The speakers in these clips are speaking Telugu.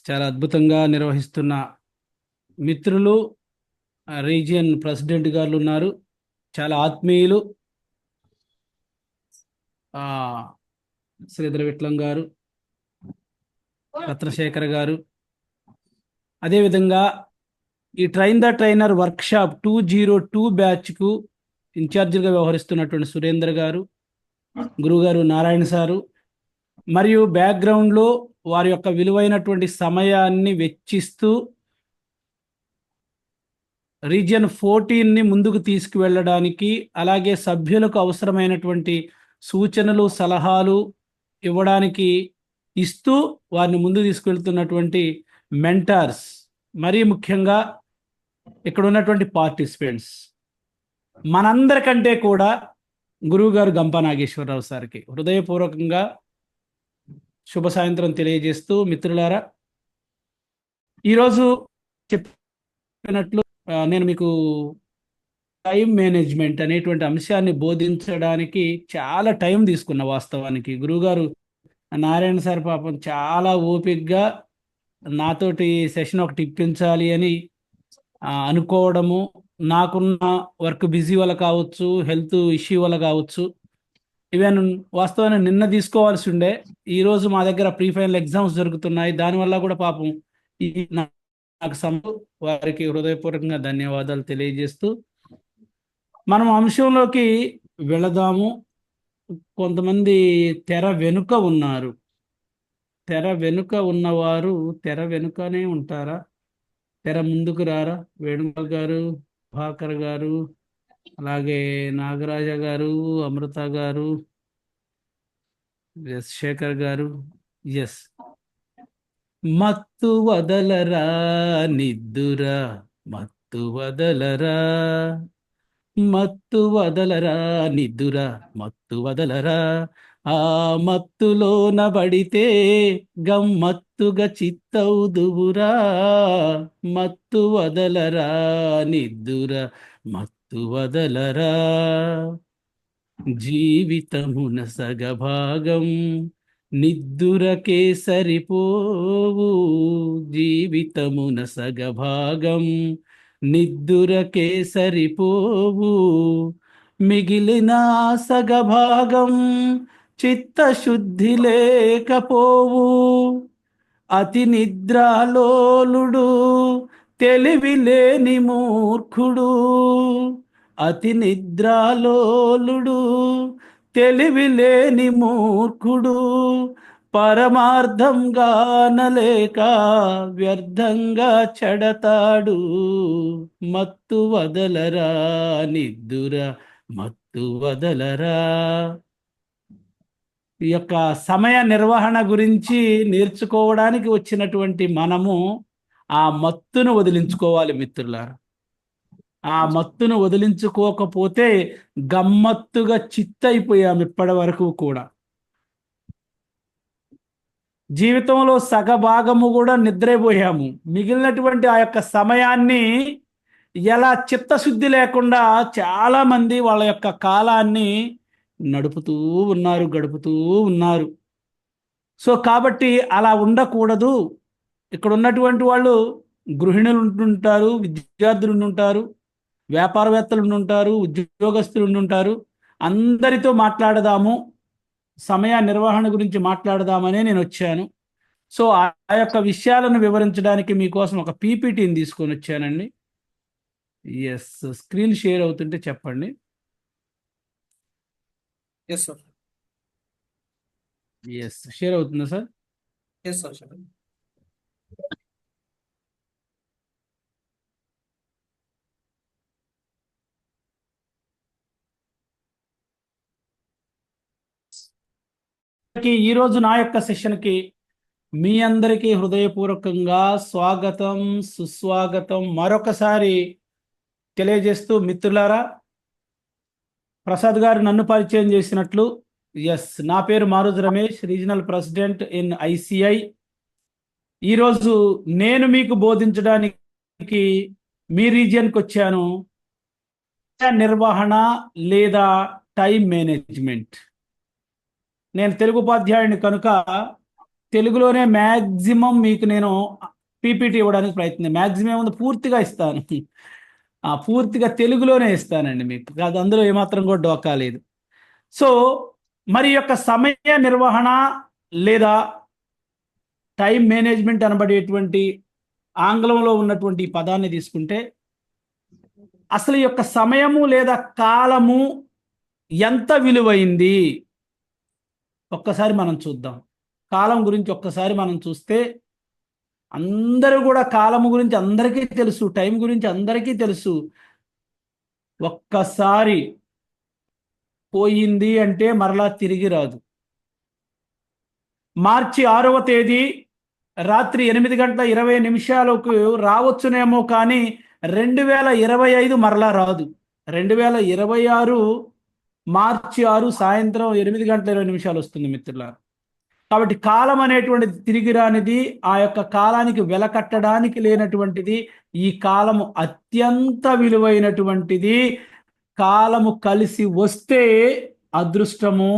చాలా అద్భుతంగా నిర్వహిస్తున్న మిత్రులు, రీజియన్ ప్రెసిడెంట్ గారు ఉన్నారు. చాలా ఆత్మీయులు. ఆ శ్రీధర విట్లం గారు, రత్నశేఖర్ గారు, అదేవిధంగా ఈ ట్రైన్ ద ట్రైనర్ వర్క్షాప్ 202 బ్యాచ్కు ఇన్ఛార్జిగా వ్యవహరిస్తున్నటువంటి సురేందర్ గారు, గురుగారు నారాయణ సారు, మరియు బ్యాక్గ్రౌండ్లో వారి యొక్క విలువైనటువంటి సమయాన్ని వెచ్చిస్తూ రీజియన్ 14ని ముందుకు తీసుకువెళ్ళడానికి, అలాగే సభ్యులకు అవసరమైనటువంటి సూచనలు సలహాలు ఇవ్వడానికి ఇస్తూ వారిని ముందుకు తీసుకెళ్తున్నటువంటి మెంటార్స్, మరీ ముఖ్యంగా ఇక్కడ ఉన్నటువంటి పార్టిసిపెంట్స్, మనందరికంటే కూడా గురువుగారు గంప నాగేశ్వరరావు సార్కి హృదయపూర్వకంగా శుభ సాయంత్రం తెలియజేస్తూ, మిత్రులారా, ఈరోజు చెప్పినట్లు నేను మీకు టైం మేనేజ్మెంట్ అనేటువంటి అంశాన్ని బోధించడానికి చాలా టైం తీసుకున్న. వాస్తవానికి గురువుగారు నారాయణ సార్ పాపం చాలా ఓపికగా నాతోటి సెషన్ ఒకటి ఇప్పించాలి అని అనుకోవడము, నాకున్న వర్క్ బిజీ వల్ల కావచ్చు, హెల్త్ ఇష్యూ వల్ల కావచ్చు, ఈవెన్ వాస్తవాన్ని నిన్న తీసుకోవాల్సి ఉండే, ఈరోజు మా దగ్గర ప్రీ ఫైనల్ ఎగ్జామ్స్ జరుగుతున్నాయి, దానివల్ల కూడా పాపం ఈ నాకు వారికి హృదయపూర్వకంగా ధన్యవాదాలు తెలియజేస్తూ మనం అంశంలోకి వెళదాము. కొంతమంది తెర వెనుక ఉన్నారు. తెర వెనుక ఉన్నవారు తెర వెనుకనే ఉంటారా? తెర ముందుకు రారా? వేణుగోపాల్ గారు, భాకర్ గారు, అలాగే నాగరాజ గారు, అమృత గారు, ఎస్ శేఖర్ గారు. ఎస్ మత్తు వదలరా నిద్దురా, మత్తు వదలరా, మత్తు వదలరా నిద్దురా, మత్తు వదలరా, ఆ మత్తులోన పడితే గమ్మత్తుగా చిత్తవుదువురా, మత్తు వదలరా నిద్దురా, మత్తు వదలరా, జీవితమున సగభాగం నిద్దురకే సరిపోవు, జీవితమున సగభాగం నిద్దురకే సరిపోవు, మిగిలిన సగభాగం చిత్తశుద్ధి లేకపోవు, అతి నిద్రాలోలుడు తెలివి లేని మూర్ఖుడు, అతి నిద్రాలోలుడు తెలివి లేని మూర్ఖుడు, పరమార్థం గానలేక వ్యర్థంగా చెడతాడు, మత్తు వదలరా నిద్దురా, మత్తు వదలరా. ఈ యొక్క సమయ నిర్వహణ గురించి నేర్చుకోవడానికి వచ్చినటువంటి మనము ఆ మత్తును వదిలించుకోవాలి మిత్రులారా. ఆ మత్తును వదిలించుకోకపోతే గమ్మత్తుగా చిత్తైపోయాము ఇప్పటి వరకు కూడా. జీవితంలో సగభాగము కూడా నిద్రైపోయాము. మిగిలినటువంటి ఆ యొక్క సమయాన్ని ఎలా చిత్తశుద్ధి లేకుండా చాలామంది వాళ్ళ యొక్క కాలాన్ని నడుపుతూ ఉన్నారు, గడుపుతూ ఉన్నారు. సో కాబట్టి అలా ఉండకూడదు. ఇక్కడ ఉన్నటువంటి వాళ్ళు గృహిణులు ఉంటుంటారు, విద్యార్థులు ఉంటుంటారు, వ్యాపారవేత్తలు ఉంటుంటారు, ఉద్యోగస్తులు ఉంటుంటారు. అందరితో మాట్లాడదాము, సమయ నిర్వహణ గురించి మాట్లాడదామనే నేను వచ్చాను. సో ఆ యొక్క విషయాలను వివరించడానికి మీకోసం ఒక పీపీటీని తీసుకొని వచ్చానండి. ఎస్, స్క్రీన్ షేర్ అవుతుంటే చెప్పండి. Yes sir. ఎస్, షేర్ అవుతుందా సార్? Yes sir. ఈరోజు నా యొక్క సెషన్కి మీ అందరికీ హృదయపూర్వకంగా స్వాగతం, సుస్వాగతం మరొకసారి తెలియజేస్తూ, మిత్రులారా, ప్రసాద్ గారు నన్ను పరిచయం చేసినట్లు, ఎస్, నా పేరు Maruj Ramesh, regional president in ICI. ఈరోజు నేను మీకు బోధించడానికి మీ రీజియన్కి వచ్చాను. నిర్వహణ లేదా టైం మేనేజ్మెంట్. నేను తెలుగు ఉపాధ్యాయుని కనుక తెలుగులోనే మ్యాక్సిమం మీకు నేను పీపీటీ ఇవ్వడానికి ప్రయత్నం, మ్యాక్సిమం ఏముంది పూర్తిగా ఇస్తాను. పూర్తిగా తెలుగులోనే ఇస్తానండి మీకు, అది అందులో ఏమాత్రం కూడా డోకా లేదు. సో మరి యొక్క సమయ నిర్వహణ లేదా టైం మేనేజ్మెంట్ అనబడేటువంటి ఆంగ్లంలో ఉన్నటువంటి ఈ పదాన్ని తీసుకుంటే, అసలు ఈ యొక్క సమయము లేదా కాలము ఎంత విలువైంది ఒక్కసారి మనం చూద్దాం. కాలం గురించి ఒక్కసారి మనం చూస్తే, అందరూ కూడా కాలము గురించి అందరికీ తెలుసు, టైం గురించి అందరికీ తెలుసు. ఒక్కసారి పోయింది అంటే మరలా తిరిగి రాదు. మార్చి 6వ తేదీ రాత్రి 8:20 రావచ్చునేమో, కానీ 2025 మరలా రాదు. 2026 మార్చి 6 సాయంత్రం 8:20 వస్తుంది మిత్రులారా. కాబట్టి కాలం అనేటువంటిది తిరిగి రానిది, ఆ యొక్క కాలానికి వెలకట్టడానికి లేనటువంటిది. ఈ కాలము అత్యంత విలువైనటువంటిది. కాలము కలిసి వస్తే అదృష్టము,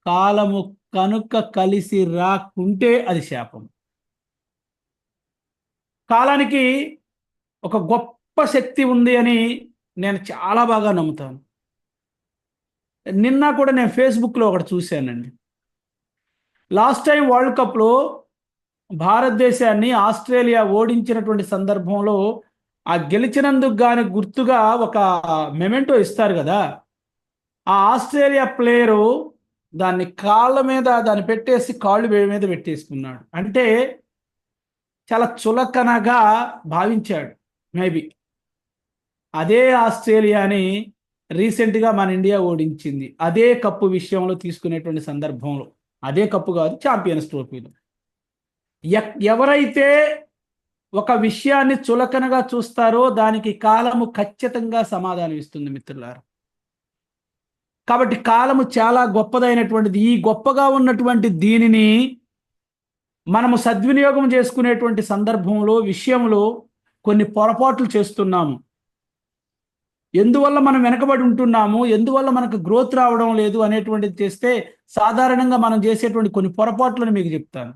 కాలము కనుక కలిసి రాకుంటే అది శాపం. కాలానికి ఒక గొప్ప శక్తి ఉంది అని నేను చాలా బాగా నమ్ముతాను. నిన్న కూడా నేను ఫేస్బుక్లో ఒకటి చూశానండి. లాస్ట్ టైం వరల్డ్ కప్లో భారతదేశాన్ని ఆస్ట్రేలియా ఓడించినటువంటి సందర్భంలో ఆ గెలిచినందుకు గాని గుర్తుగా ఒక మెమెంటో ఇస్తారు కదా. ఆ ఆస్ట్రేలియా ప్లేయరు దాన్ని కాళ్ళ మీద దాన్ని పెట్టేసి కాళ్ళు మీద పెట్టేసుకున్నాడు. అంటే చాలా చులకనగా భావించాడు. మేబీ అదే ఆస్ట్రేలియాని రీసెంట్గా మన ఇండియా ఓడించింది, అదే కప్పు విషయంలో తీసుకునేటువంటి సందర్భంలో. అదే కప్పు కాదు, ఛాంపియన్స్ ట్రోఫీలో. ఎవరైతే ఒక విషయాన్ని చులకనగా చూస్తారో దానికి కాలము ఖచ్చితంగా సమాధానం ఇస్తుంది మిత్రులారా. కాబట్టి కాలము చాలా గొప్పదైనటువంటిది. ఈ గొప్పగా ఉన్నటువంటి దీనిని మనము సద్వినియోగం చేసుకునేటువంటి సందర్భంలో విషయంలో కొన్ని పొరపాట్లు చేస్తున్నాము. ఎందువల్ల మనం వెనకబడి ఉంటున్నాము, ఎందువల్ల మనకు గ్రోత్ రావడం లేదు అనేటువంటిది చేస్తే సాధారణంగా మనం చేసేటువంటి కొన్ని పొరపాట్లను మీకు చెప్తాను.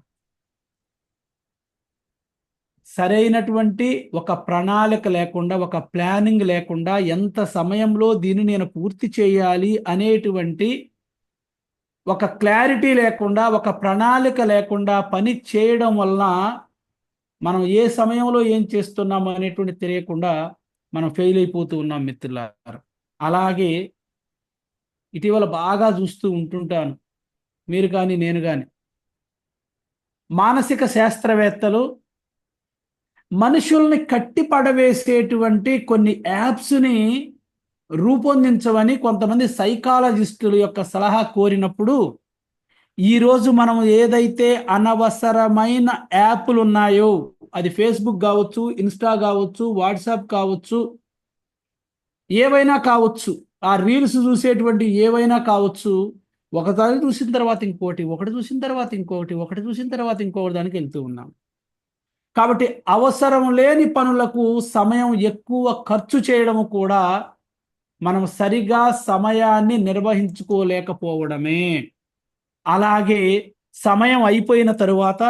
సరైనటువంటి ఒక ప్రణాళిక లేకుండా, ఒక ప్లానింగ్ లేకుండా, ఎంత సమయంలో దీన్ని నేను పూర్తి చేయాలి అనేటువంటి ఒక క్లారిటీ లేకుండా, ఒక ప్రణాళిక లేకుండా పని చేయడం వలన మనం ఏ సమయంలో ఏం చేస్తున్నాము అనేటువంటి తెలియకుండా మనం ఫెయిల్ అయిపోతూ ఉన్నాం మిత్రులారా. అలాగే ఇటీవల బాగా చూస్తూ ఉంటుంటాను, మీరు కానీ నేను కానీ, మానసిక శాస్త్రవేత్తలు మనుషుల్ని కట్టి పడవేసేటువంటి కొన్ని యాప్స్ని రూపొందించమని కొంతమంది సైకాలజిస్టుల యొక్క సలహా కోరినప్పుడు, ఈరోజు మనం ఏదైతే అనవసరమైన యాప్లు ఉన్నాయో, అది ఫేస్బుక్ కావచ్చు, ఇన్స్టా కావచ్చు, వాట్సాప్ కావచ్చు, ఏవైనా కావచ్చు, ఆ రీల్స్ చూసేటువంటి ఏవైనా కావచ్చు, ఒకసారి చూసిన తర్వాత ఇంకోటి, ఒకటి చూసిన తర్వాత ఇంకొకటి, ఒకటి చూసిన తర్వాత ఇంకొకటి దానికి వెళ్తూ ఉన్నాం. కాబట్టి అవసరం లేని పనులకు సమయం ఎక్కువ ఖర్చు చేయడం కూడా మనం సరిగా సమయాన్ని నిర్వహించుకోలేకపోవడమే. అలాగే సమయం అయిపోయిన తరువాత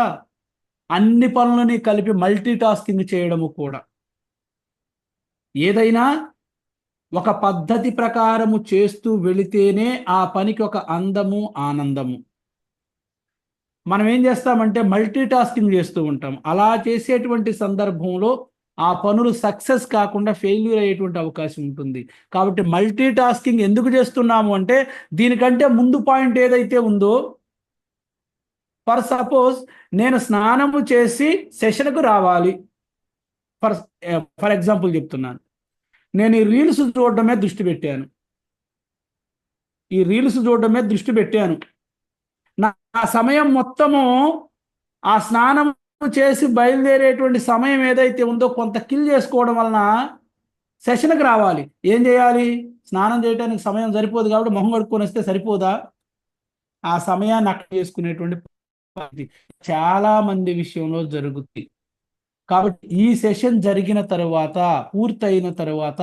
అన్ని పనులని కలిపి మల్టీ టాస్కింగ్ చేయడము కూడా. ఏదైనా ఒక పద్ధతి ప్రకారము చేస్తూ వెళితేనే ఆ పనికి ఒక అందము, ఆనందము. మనం ఏం చేస్తామంటే మల్టీ టాస్కింగ్ చేస్తూ ఉంటాం. అలా చేసేటువంటి సందర్భంలో ఆ పనులు సక్సెస్ కాకుండా ఫెయిల్యూర్ అయ్యేటువంటి అవకాశం ఉంటుంది. కాబట్టి మల్టీ టాస్కింగ్ ఎందుకు చేస్తున్నాము అంటే, దీనికంటే ముందు పాయింట్ ఏదైతే ఉందో, ఫర్ సపోజ్ నేను స్నానము చేసి సెషన్కు రావాలి, ఫర్ ఎగ్జాంపుల్ చెప్తున్నాను. నేను ఈ రీల్స్ చూడడమే దృష్టి పెట్టాను. నా సమయం మొత్తము ఆ స్నానం చేసి బయలుదేరేటువంటి సమయం ఏదైతే ఉందో కొంత కిల్ చేసుకోవడం వలన సెషన్కి రావాలి. ఏం చేయాలి? స్నానం చేయడానికి సమయం సరిపోదు కాబట్టి మొహం కడుక్కొని వస్తే సరిపోదా? ఆ సమయాన్ని అక్కడ చేసుకునేటువంటి చాలా మంది విషయంలో జరుగుతుంది. కాబట్టి ఈ సెషన్ జరిగిన తర్వాత, పూర్తయిన తర్వాత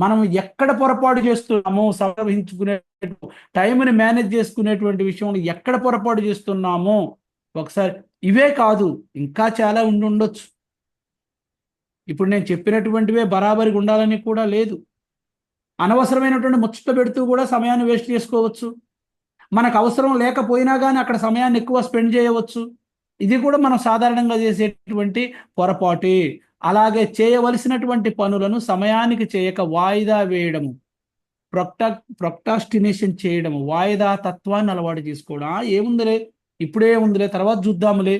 మనం ఎక్కడ పొరపాటు చేస్తున్నామో, సంగ్రహించుకునే టైంని మేనేజ్ చేసుకునేటువంటి విషయంలో ఎక్కడ పొరపాటు చేస్తున్నామో ఒకసారి ఇవే కాదు, ఇంకా చాలా ఉండొచ్చు. ఇప్పుడు నేను చెప్పినటువంటివే బరాబరికి ఉండాలని కూడా లేదు. అనవసరమైనటువంటి ముచ్చట పెడుతూ కూడా సమయాన్ని వేస్ట్ చేసుకోవచ్చు. మనకు అవసరం లేకపోయినా కానీ అక్కడ సమయాన్ని ఎక్కువ స్పెండ్ చేయవచ్చు. ఇది కూడా మనం సాధారణంగా చేసేటువంటి పొరపాటే. అలాగే చేయవలసినటువంటి పనులను సమయానికి చేయక వాయిదా వేయడము, ప్రొక్టాస్టినేషన్ చేయడము, వాయిదా తత్వాన్ని అలవాటు చేసుకోవడం. ఏముందిలే, ఇప్పుడే ఉందిలే, తర్వాత చూద్దాములే.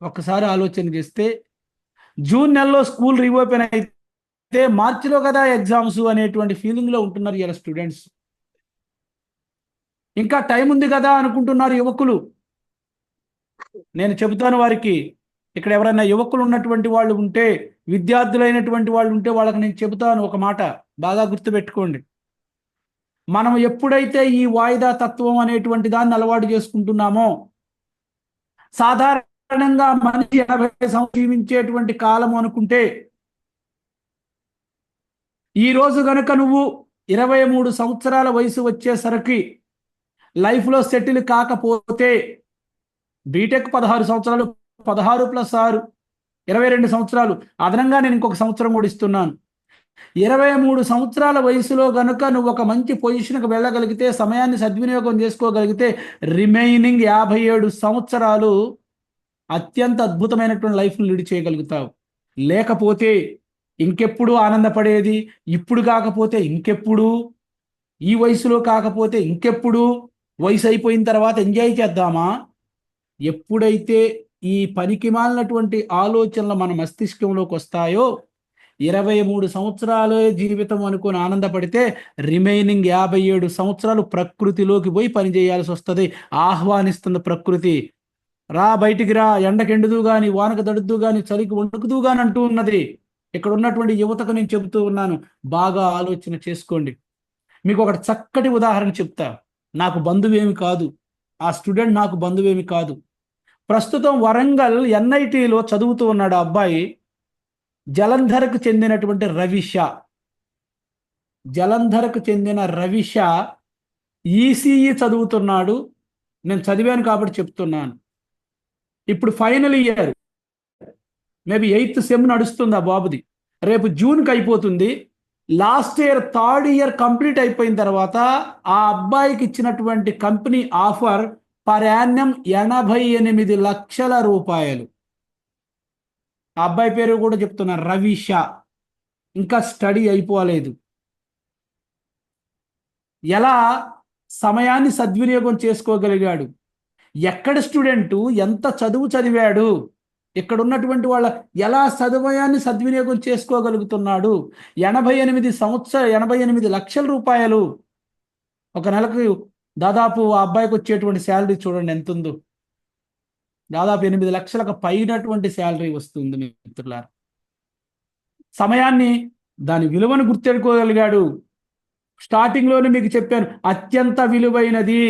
ఒక్కసారి ఆలోచన చేస్తే జూన్ నెలలో స్కూల్ రీఓపెన్ అయితే మార్చిలో కదా ఎగ్జామ్స్ అనేటువంటి ఫీలింగ్లో ఉంటున్నారు ఇలా స్టూడెంట్స్. ఇంకా టైం ఉంది కదా అనుకుంటున్నారు యువకులు. నేను చెబుతాను వారికి, ఇక్కడ ఎవరైనా యువకులు ఉన్నటువంటి వాళ్ళు ఉంటే, విద్యార్థులైనటువంటి వాళ్ళు ఉంటే వాళ్ళకి నేను చెబుతాను ఒక మాట, బాగా గుర్తుపెట్టుకోండి. మనం ఎప్పుడైతే ఈ వాయిదా తత్వం అనేటువంటి దాన్ని అలవాటు చేసుకుంటున్నామో, సాధారణంగా మనిషి 80 సంవత్సరాలు జీవించేటువంటి కాలం అనుకుంటే, ఈ రోజు గనుక నువ్వు 23 సంవత్సరాల వయసు వచ్చేసరికి లైఫ్లో సెటిల్ కాకపోతే, బీటెక్ 16 సంవత్సరాలు, 16 + 6 22 సంవత్సరాలు, అదనంగా నేను ఇంకొక సంవత్సరం కూడా ఇస్తున్నాను. 23 సంవత్సరాల వయసులో గనుక నువ్వు ఒక మంచి పొజిషన్కి వెళ్ళగలిగితే, సమయాన్ని సద్వినియోగం చేసుకోగలిగితే, రిమైనింగ్ 57 సంవత్సరాలు అత్యంత అద్భుతమైనటువంటి లైఫ్ను లీడ్ చేయగలుగుతావు. లేకపోతే ఇంకెప్పుడు ఆనందపడేది, ఇప్పుడు కాకపోతే ఇంకెప్పుడు, ఈ వయసులో కాకపోతే ఇంకెప్పుడు, వయసు అయిపోయిన తర్వాత ఎంజాయ్ చేద్దామా? ఎప్పుడైతే ఈ పనికిమాలినటువంటి ఆలోచనలు మన మస్తిష్కంలోకి వస్తాయో, 23 సంవత్సరాలే జీవితం అనుకుని ఆనందపడితే, రిమైనింగ్ 57 సంవత్సరాలు ప్రకృతిలోకి పోయి పనిచేయాల్సి వస్తుంది. ఆహ్వానిస్తుంది ప్రకృతి. రా, బయటికి రా, ఎండకెండుదు గాని, వానకు తడుద్దు గాని, చలికి వణుకుదు గాని అంటూ ఉన్నది. ఇక్కడ ఉన్నటువంటి యువతకు నేను చెబుతూ ఉన్నాను, బాగా ఆలోచన చేసుకోండి. మీకు ఒకటి చక్కటి ఉదాహరణ చెప్తా. నాకు బంధువేమి కాదు, ఆ స్టూడెంట్ నాకు బంధువేమి కాదు. ప్రస్తుతం వరంగల్ ఎన్ఐటిలో చదువుతూ ఉన్నాడు ఆ అబ్బాయి. జలంధర్కు చెందినటువంటి రవిష. జలంధర్కు చెందిన రవిష ఈసీఈ చదువుతున్నాడు. నేను చదివాను కాబట్టి చెప్తున్నాను. ఇప్పుడు final year, maybe 8th sem నడుస్తుంది ఆ బాబుది. రేపు జూన్కి అయిపోతుంది. Last year 3rd year complete అయిపోయిన తర్వాత ఆ అబ్బాయికి ఇచ్చినటువంటి కంపెనీ ఆఫర్ పర్ యాన్యం 88 లక్షల రూపాయలు. ఆ అబ్బాయి పేరు కూడా చెప్తున్నారు, రవిష. ఇంకా స్టడీ అయిపోలేదు. ఎలా సమయాన్ని సద్వినియోగం చేసుకోగలిగాడు? ఎక్కడ స్టూడెంటు ఎంత చదువు చదివాడు? ఇక్కడ ఉన్నటువంటి వాళ్ళ ఎలా సమయాన్ని సద్వినియోగం చేసుకోగలుగుతున్నాడు? 88 లక్షల రూపాయలు ఒక నెలకు. దాదాపు ఆ అబ్బాయికి వచ్చేటువంటి శాలరీ చూడండి ఎంత ఉందో. దాదాపు 8 లక్షలకు పైనటువంటి శాలరీ వస్తుంది మిత్రులారా. సమయాన్ని, దాని విలువను గుర్తెట్టుకోగలిగాడు. స్టార్టింగ్లోనే మీకు చెప్పాను, అత్యంత విలువైనది.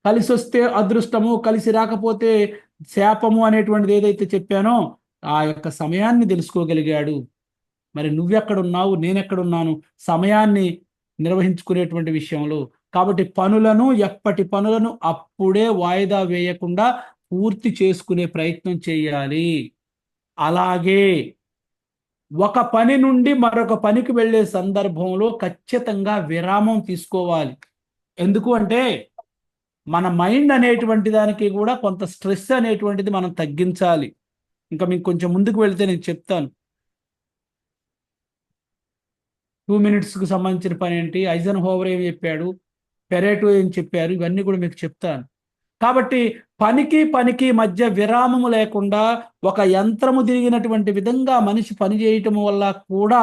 కలిసి వస్తే అదృష్టము, కలిసి రాకపోతే శాపము అనేటువంటిది ఏదైతే చెప్పానో, ఆ యొక్క సమయాన్ని తెలుసుకోగలిగాడు. మరి నువ్వెక్కడున్నావు, నేనెక్కడున్నాను సమయాన్ని నిర్వహించుకునేటువంటి విషయంలో? కాబట్టి పనులను, ఎప్పటి పనులను అప్పుడే వాయిదా వేయకుండా పూర్తి చేసుకునే ప్రయత్నం చేయాలి. అలాగే ఒక పని నుండి మరొక పనికి వెళ్ళే సందర్భంలో ఖచ్చితంగా విరామం తీసుకోవాలి. ఎందుకు అంటే, మన మైండ్ అనేటువంటి దానికి కూడా కొంత స్ట్రెస్ అనేటువంటిది మనం తగ్గించాలి. ఇంకా మీకు కొంచెం ముందుకు వెళ్తే నేను చెప్తాను. 2 మినిట్స్కి సంబంధించిన పని ఏంటి, ఐజన్హోవర్ ఏం చెప్పాడు, పెరేటో ఏం చెప్పారు, ఇవన్నీ కూడా మీకు చెప్తాను. కాబట్టి పనికి మధ్య విరామము లేకుండా ఒక యంత్రము తిరిగినటువంటి విధంగా మనిషి పని చేయటం వల్ల కూడా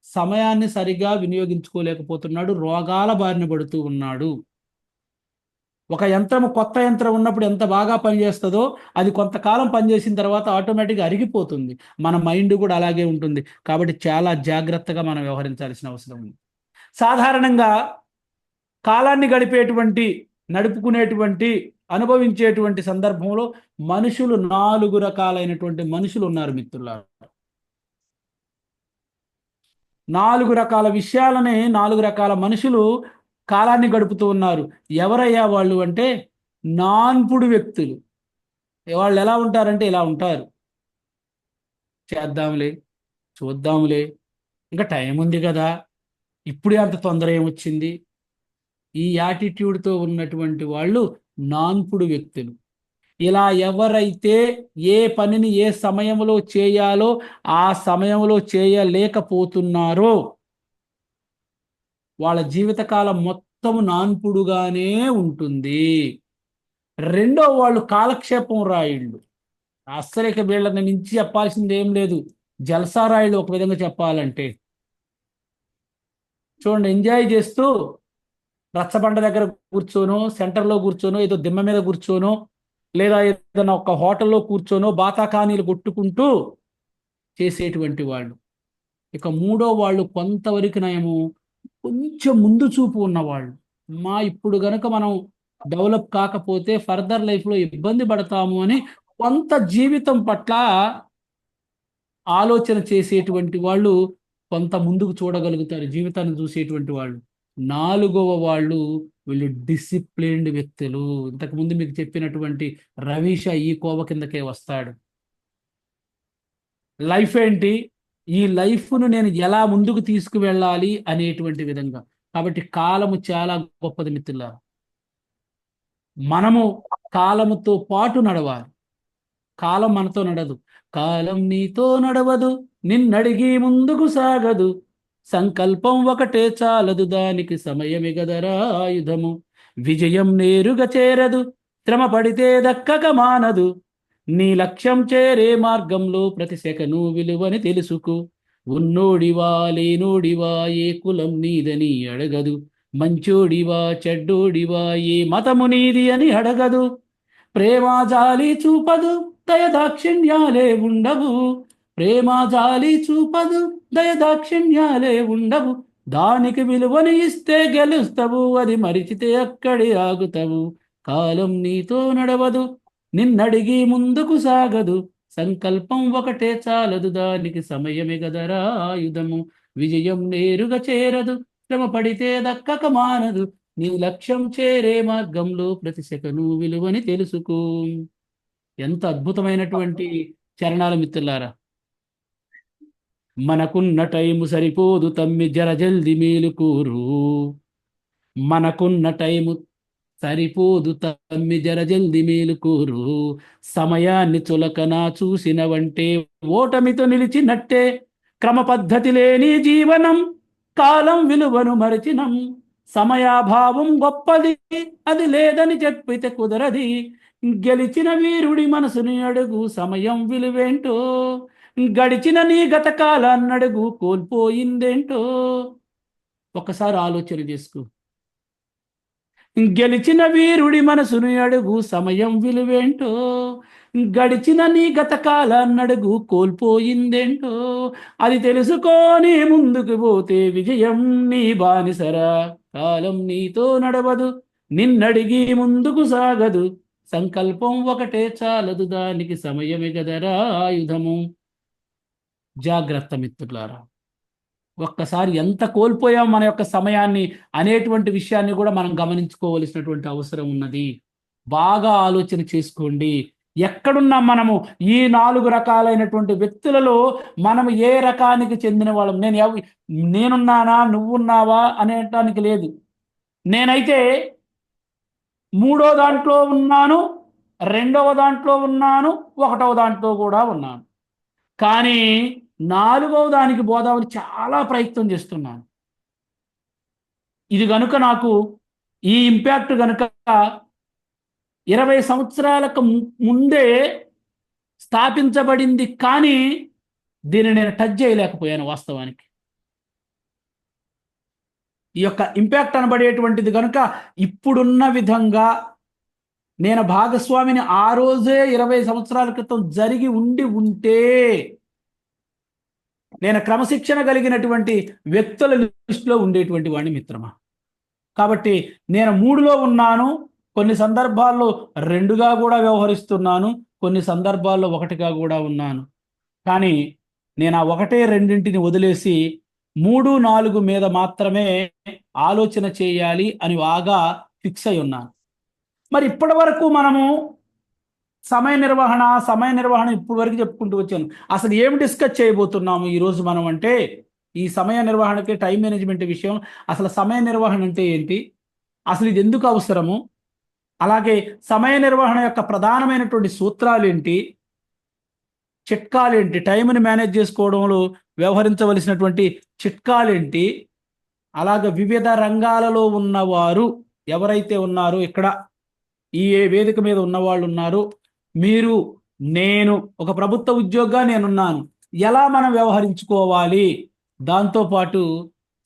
సమయాన్ని సరిగా వినియోగించుకోలేకపోతున్నాడు, రోగాల బారిన పడుతూ ఉన్నాడు. ఒక యంత్రము, కొత్త యంత్రం ఉన్నప్పుడు ఎంత బాగా పనిచేస్తుందో, అది కొంతకాలం పనిచేసిన తర్వాత ఆటోమేటిక్గా అరిగిపోతుంది. మన మైండ్ కూడా అలాగే ఉంటుంది. కాబట్టి చాలా జాగ్రత్తగా మనం వ్యవహరించాల్సిన అవసరం ఉంది. సాధారణంగా కాలాన్ని గడిపేటువంటి, నడుపుకునేటువంటి, అనుభవించేటువంటి సందర్భంలో మనుషులు 4 రకాలైనటువంటి మనుషులు ఉన్నారు మిత్రులారా. 4 రకాల విషయాలనే 4 రకాల మనుషులు కాలాన్ని గడుపుతూ ఉన్నారు. ఎవరయ్యా వాళ్ళు అంటే, నాన్పుడు వ్యక్తులు. వాళ్ళు ఎలా ఉంటారంటే ఇలా ఉంటారు. చేద్దాంలే, చూద్దాంలే, ఇంకా టైం ఉంది కదా, ఇప్పుడే అంత తొందర ఏమొచ్చింది, ఈ యాటిట్యూడ్తో ఉన్నటువంటి వాళ్ళు నాన్పుడు వ్యక్తులు. ఇలా ఎవరైతే ఏ పనిని ఏ సమయంలో చేయాలో ఆ సమయంలో చేయలేకపోతున్నారో వాళ్ళ జీవితకాలం మొత్తం నాన్పుడుగానే ఉంటుంది. రెండో వాళ్ళు కాలక్షేపం రాయిళ్ళు. అస్సలు ఇక వీళ్ళని మించి చెప్పాల్సింది ఏం లేదు. జల్సా రాయిళ్ళు ఒక విధంగా చెప్పాలంటే. చూడండి, ఎంజాయ్ చేస్తూ రచ్చబండ దగ్గర కూర్చోనో, సెంటర్లో కూర్చోనో, ఏదో దిమ్మ మీద కూర్చోనో, లేదా ఏదైనా ఒక హోటల్లో కూర్చోనో బాతాకానీలు కొట్టుకుంటూ చేసేటువంటి వాళ్ళు. ఇక మూడో వాళ్ళు కొంతవరకు నయము, కొంచెం ముందు చూపు ఉన్నవాళ్ళు. ఇప్పుడు గనుక మనం డెవలప్ కాకపోతే ఫర్దర్ లైఫ్లో ఇబ్బంది పడతాము అని కొంత జీవితం పట్ల ఆలోచన చేసేటువంటి వాళ్ళు కొంత ముందుకు చూడగలుగుతారు, జీవితాన్ని చూసేటువంటి వాళ్ళు. నాలుగవ వాళ్ళు వీళ్ళు డిసిప్లిన్డ్ వ్యక్తులు. ఇంతకుముందు మీకు చెప్పినటువంటి రవీష ఈ కోవ కిందకే వస్తాడు. లైఫ్ ఏంటి, ఈ లైఫ్ను నేను ఎలా ముందుకు తీసుకువెళ్ళాలి అనేటువంటి విధంగా. కాబట్టి కాలము చాలా గొప్పది మిత్రులారా. మనము కాలముతో పాటు నడవాలి, కాలం మనతో నడదు. కాలం నీతో నడవదు, నిన్నడిగి ముందుకు సాగదు, సంకల్పం ఒకటే చాలదు, దానికి సమయమే గదరా ఆయుధము, విజయం నేరుగా చేరదు, శ్రమ పడితే దక్కక మానదు, నీ లక్ష్యం చేరే మార్గంలో ప్రతి సెకను విలువని తెలుసుకో, ఉన్నోడివా లేనోడివా ఏ కులం నీదని అడగదు, మంచోడివా చెడ్డోడివా ఏ మతము నీది అని అడగదు, ప్రేమ జాలి చూపదు దయదాక్షిణ్యాలే ఉండవు, ప్రేమ జాలి చూపదు దయదాక్షిణ్యాలే ఉండవు, దానికి విలువని ఇస్తే గెలుస్తావు, అది మరిచితే అక్కడే ఆగుతావు, కాలం నీతో నడవదు, నిన్నడిగి ముందుకు సాగదు, సంకల్పం ఒకటే చాలదు, దానికి సమయమే గదరా ఆయుధము, విజయం నేరుగా చేరదు, శ్రమ పడితే దక్కక మానదు, నీ లక్ష్యం చేరే మార్గంలో ప్రతి సెకను విలువని తెలుసుకో. ఎంత అద్భుతమైనటువంటి చరణాలు మిత్రులారా. మనకున్న టైము సరిపోదు తమ్మి జర జల్ది మేలుకోరు, మనకున్న టైము సరిపోదు తమ్మి జర జల్ది మేలుకోరు, సమయాన్ని చులకన చూసినవంటే ఓటమితో నిలిచినట్టే, క్రమ పద్ధతి లేని జీవనం కాలం విలువను మరచినం, సమయాభావం గొప్పది అది లేదని చెప్పితే కుదరది, గెలిచిన వీరుడి మనసుని అడుగు సమయం విలువేంటో, గడిచిన నీ గత కాలాన్ని అడుగు కోల్పోయిందేంటో. ఒకసారి ఆలోచన చేసుకో. గెలిచిన వీరుడి మనసును అడుగు సమయం విలువేంటో, గడిచిన నీ గత కాలాన్నడుగు కోల్పోయిందేంటో, అది తెలుసుకొని ముందుకు పోతే విజయం నీ బానిసరా, కాలం నీతో నడవదు, నిన్నడిగి ముందుకు సాగదు, సంకల్పం ఒకటే చాలదు, దానికి సమయమే గదరా ఆయుధము. జాగ్రత్త మిత్రులారా. ఒక్కసారి ఎంత కోల్పోయాం మన యొక్క సమయాన్ని అనేటువంటి విషయాన్ని కూడా మనం గమనించుకోవలసినటువంటి అవసరం ఉన్నది. బాగా ఆలోచన చేసుకోండి. ఎక్కడున్నాం మనము? ఈ 4 రకాలైనటువంటి వ్యక్తులలో మనం ఏ రకానికి చెందిన వాళ్ళం? నేనున్నానా నువ్వున్నావా అనేటానికి లేదు. నేనైతే 3వ దాంట్లో ఉన్నాను, 2వ దాంట్లో ఉన్నాను, 1వ దాంట్లో కూడా ఉన్నాను. కానీ 4వ దానికి పోదామని చాలా ప్రయత్నం చేస్తున్నాను. ఇది గనుక నాకు ఈ ఇంపాక్ట్ గనుక 20 సంవత్సరాలకు ముందే స్థాపించబడింది, కానీ దీన్ని నేను టచ్ చేయలేకపోయాను వాస్తవానికి. ఈ యొక్క ఇంపాక్ట్ అనబడేటువంటిది గనుక ఇప్పుడున్న విధంగా నేను భాగస్వామిని ఆ రోజే 20 సంవత్సరాల క్రితం జరిగి ఉంటే నేను క్రమశిక్షణ కలిగినటువంటి వ్యక్తుల లిస్టులో ఉండేటువంటి వాడిని మిత్రమా. కాబట్టి నేను 3లో ఉన్నాను, కొన్ని సందర్భాల్లో 2గా కూడా వ్యవహరిస్తున్నాను, కొన్ని సందర్భాల్లో 1గా కూడా ఉన్నాను. కానీ నేను ఆ 1, 2 వదిలేసి 3, 4 మీద మాత్రమే ఆలోచన చేయాలి అని బాగా ఫిక్స్ అయి ఉన్నాను. మరి ఇప్పటి వరకు మనము సమయ నిర్వహణ ఇప్పుడు వరకు చెప్పుకుంటూ వచ్చాను. అసలు ఏం డిస్కస్ చేయబోతున్నాము ఈరోజు మనం అంటే, ఈ సమయ నిర్వహణకి టైం మేనేజ్మెంట్ విషయం, అసలు సమయ నిర్వహణ అంటే ఏంటి, అసలు ఇది ఎందుకు అవసరము, అలాగే సమయ నిర్వహణ యొక్క ప్రధానమైనటువంటి సూత్రాలు ఏంటి, చిట్కాలేంటి, టైంని మేనేజ్ చేసుకోవడంలో వ్యవహరించవలసినటువంటి చిట్కాలేంటి, అలాగే వివిధ రంగాలలో ఉన్నవారు ఎవరైతే ఉన్నారో, ఇక్కడ ఈ వేదిక మీద ఉన్నవాళ్ళు ఉన్నారు, మీరు, నేను ఒక ప్రభుత్వ ఉద్యోగిగా నేనున్నాను, ఎలా మనం వ్యవహరించుకోవాలి, దాంతోపాటు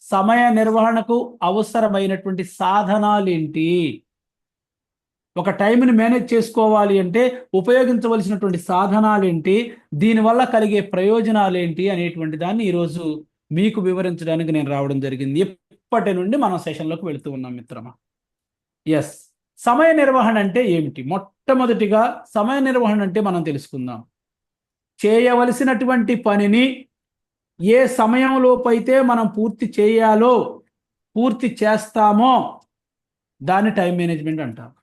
సమయ నిర్వహణకు అవసరమైనటువంటి సాధనాలు ఏంటి, ఒక టైంని మేనేజ్ చేసుకోవాలి అంటే ఉపయోగించవలసినటువంటి సాధనాలు ఏంటి, దీనివల్ల కలిగే ప్రయోజనాలు ఏంటి అనేటువంటి దాన్ని ఈరోజు మీకు వివరించడానికి నేను రావడం జరిగింది. ఇప్పటి నుండి మనం సెషన్లోకి వెళుతూ ఉన్నాం మిత్రమా. ఎస్, సమయ నిర్వహణ అంటే ఏమిటి? మొట్టమొదటిగా సమయ నిర్వహణ అంటే మనం తెలుసుకుందాం. చేయవలసినటువంటి పనిని ఏ సమయంలోపైతే మనం పూర్తి చేయాలో, పూర్తి చేస్తామో దాన్ని టైం మేనేజ్మెంట్ అంటారు.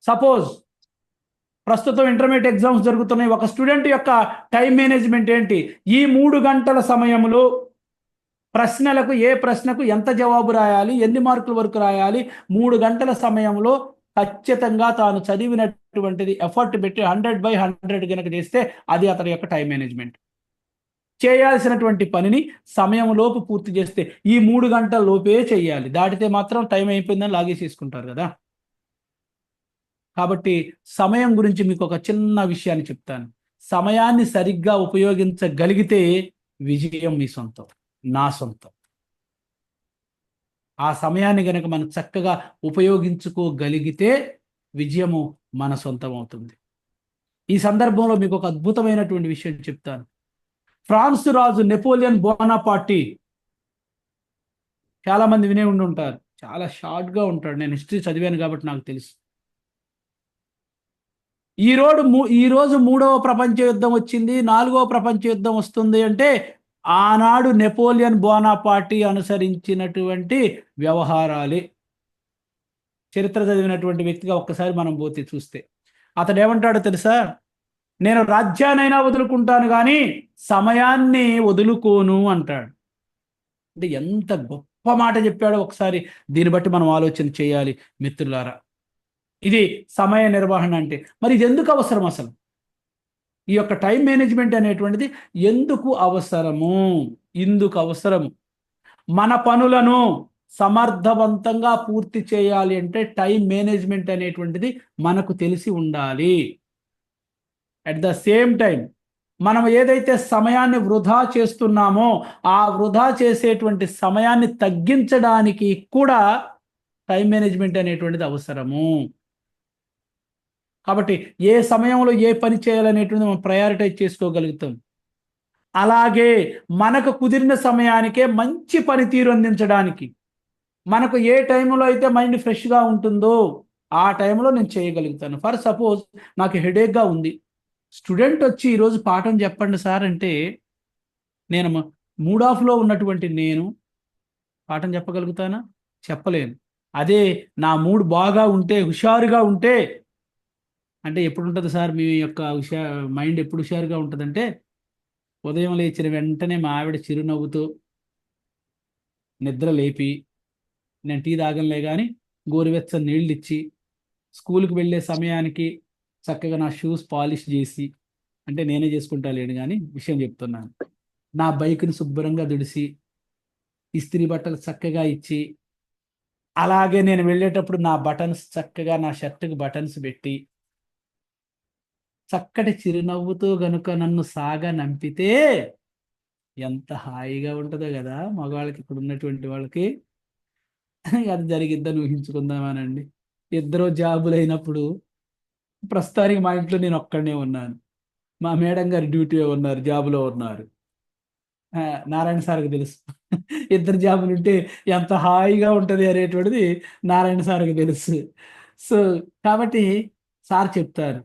సపోజ్ ప్రస్తుతం ఇంటర్మీడియట్ ఎగ్జామ్స్ జరుగుతున్నాయి. ఒక స్టూడెంట్ యొక్క టైం మేనేజ్మెంట్ ఏంటి? ఈ 3 గంటల సమయంలో ప్రశ్నలకు, ఏ ప్రశ్నకు ఎంత జవాబు రాయాలి, ఎన్ని మార్కుల వరకు రాయాలి, 3 గంటల సమయంలో ఖచ్చితంగా తాను చదివినటువంటిది ఎఫర్ట్ పెట్టి 100/100 కనుక చేస్తే అది అతని యొక్క టైం మేనేజ్మెంట్. చేయాల్సినటువంటి పనిని సమయంలోపు పూర్తి చేస్తే, ఈ 3 గంటల లోపే చేయాలి, దాటితే మాత్రం టైం అయిపోయిందని లాగేసేసుకుంటారు కదా. కాబట్టి సమయం గురించి మీకు ఒక చిన్న విషయాన్ని చెప్తాను. సమయాన్ని సరిగ్గా ఉపయోగించగలిగితే విజయం మీ సొంతం, నా సొంతం. ఆ సమయాన్ని గనక మనం చక్కగా ఉపయోగించుకోగలిగితే విజయము మన సొంతం అవుతుంది. ఈ సందర్భంలో మీకు ఒక అద్భుతమైనటువంటి విషయం చెప్తాను. ఫ్రాన్స్ రాజు నెపోలియన్ బోనాపార్టీ, చాలా మంది వినే ఉండి ఉంటారు, చాలా షార్ట్గా ఉంటాడు. నేను హిస్టరీ చదివాను కాబట్టి నాకు తెలుసు. ఈరోజు 3వ ప్రపంచ యుద్ధం వచ్చింది, 4వ ప్రపంచ యుద్ధం వస్తుంది అంటే ఆనాడు నెపోలియన్ బోనాపార్టీ అనుసరించినటువంటి వ్యవహారాలే. చరిత్ర చదివినటువంటి వ్యక్తిగా ఒక్కసారి మనం పోతే చూస్తే అతడు ఏమంటాడో తెలుసా? నేను రాజ్యాన్నైనా వదులుకుంటాను కానీ సమయాన్ని వదులుకోను అంటాడు. అంటే ఎంత గొప్ప మాట చెప్పాడో ఒకసారి దీన్ని బట్టి మనం ఆలోచన చేయాలి మిత్రులారా. ఇది సమయ నిర్వహణ అంటే. మరి ఇది ఎందుకు అవసరం? అసలు ఈ యొక్క టైం మేనేజ్మెంట్ అనేటువంటిది ఎందుకు అవసరము? ఇందుకు అవసరము. మన పనులను సమర్థవంతంగా పూర్తి చేయాలి అంటే టైం మేనేజ్మెంట్ అనేటువంటిది మనకు తెలిసి ఉండాలి. అట్ ద సేమ్ టైం మనం ఏదైతే సమయాన్ని వృధా చేస్తున్నామో ఆ వృధా చేసేటువంటి సమయాన్ని తగ్గించడానికి కూడా టైం మేనేజ్మెంట్ అనేటువంటిది అవసరము. కాబట్టి ఏ సమయంలో ఏ పని చేయాలనేటువంటిది మనం ప్రయారిటైజ్ చేసుకోగలుగుతాం. అలాగే మనకు కుదిరిన సమయానికే మంచి పనితీరు అందించడానికి, మనకు ఏ టైంలో అయితే మైండ్ ఫ్రెష్గా ఉంటుందో ఆ టైంలో నేను చేయగలుగుతాను. ఫర్ సపోజ్ నాకు హెడేక్గా ఉంది, స్టూడెంట్ వచ్చి ఈరోజు పాఠం చెప్పండి సార్ అంటే నేను మూడ్ ఆఫ్లో ఉన్నటువంటి నేను పాఠం చెప్పగలుగుతానా? చెప్పలేను. అదే నా మూడ్ బాగా ఉంటే, హుషారుగా ఉంటే, అంటే ఎప్పుడు ఉంటుంది సార్ మీ యొక్క మైండ్ ఎప్పుడు హుషారుగా ఉంటుందంటే, ఉదయం లేచిన వెంటనే మా ఆవిడ చిరునవ్వుతో నిద్ర లేపి, నేను టీ తాగనులే కానీ గోరువెచ్చని నీళ్ళు ఇచ్చి, స్కూల్కి వెళ్ళే సమయానికి చక్కగా నా షూస్ పాలిష్ చేసి, అంటే నేనే చేసుకుంటా లేను కానీ విషయం చెప్తున్నాను, నా బైక్ని శుభ్రంగా దుడిసి, ఇస్త్రీ బట్టలు చక్కగా ఇచ్చి, అలాగే నేను వెళ్ళేటప్పుడు నా బటన్స్ చక్కగా నా షర్ట్కి బటన్స్ పెట్టి, చక్కటి చిరునవ్వుతో గనుక నన్ను సాగనంపితే ఎంత హాయిగా ఉంటుందో కదా మగవాళ్ళకి, ఇక్కడ ఉన్నటువంటి వాళ్ళకి. అది జరిగిద్దని ఊహించుకుందామానండి. ఇద్దరు జాబులు అయినప్పుడు, ప్రస్తుతానికి మా ఇంట్లో నేను ఒక్కడనే ఉన్నాను, మా మేడం గారు డ్యూటీలో ఉన్నారు, జాబులో ఉన్నారు. నారాయణ సార్కి తెలుసు ఇద్దరు జాబులు ఉంటే ఎంత హాయిగా ఉంటుంది అనేటువంటిది నారాయణ సార్కి తెలుసు. సో కాబట్టి సార్ చెప్తారు,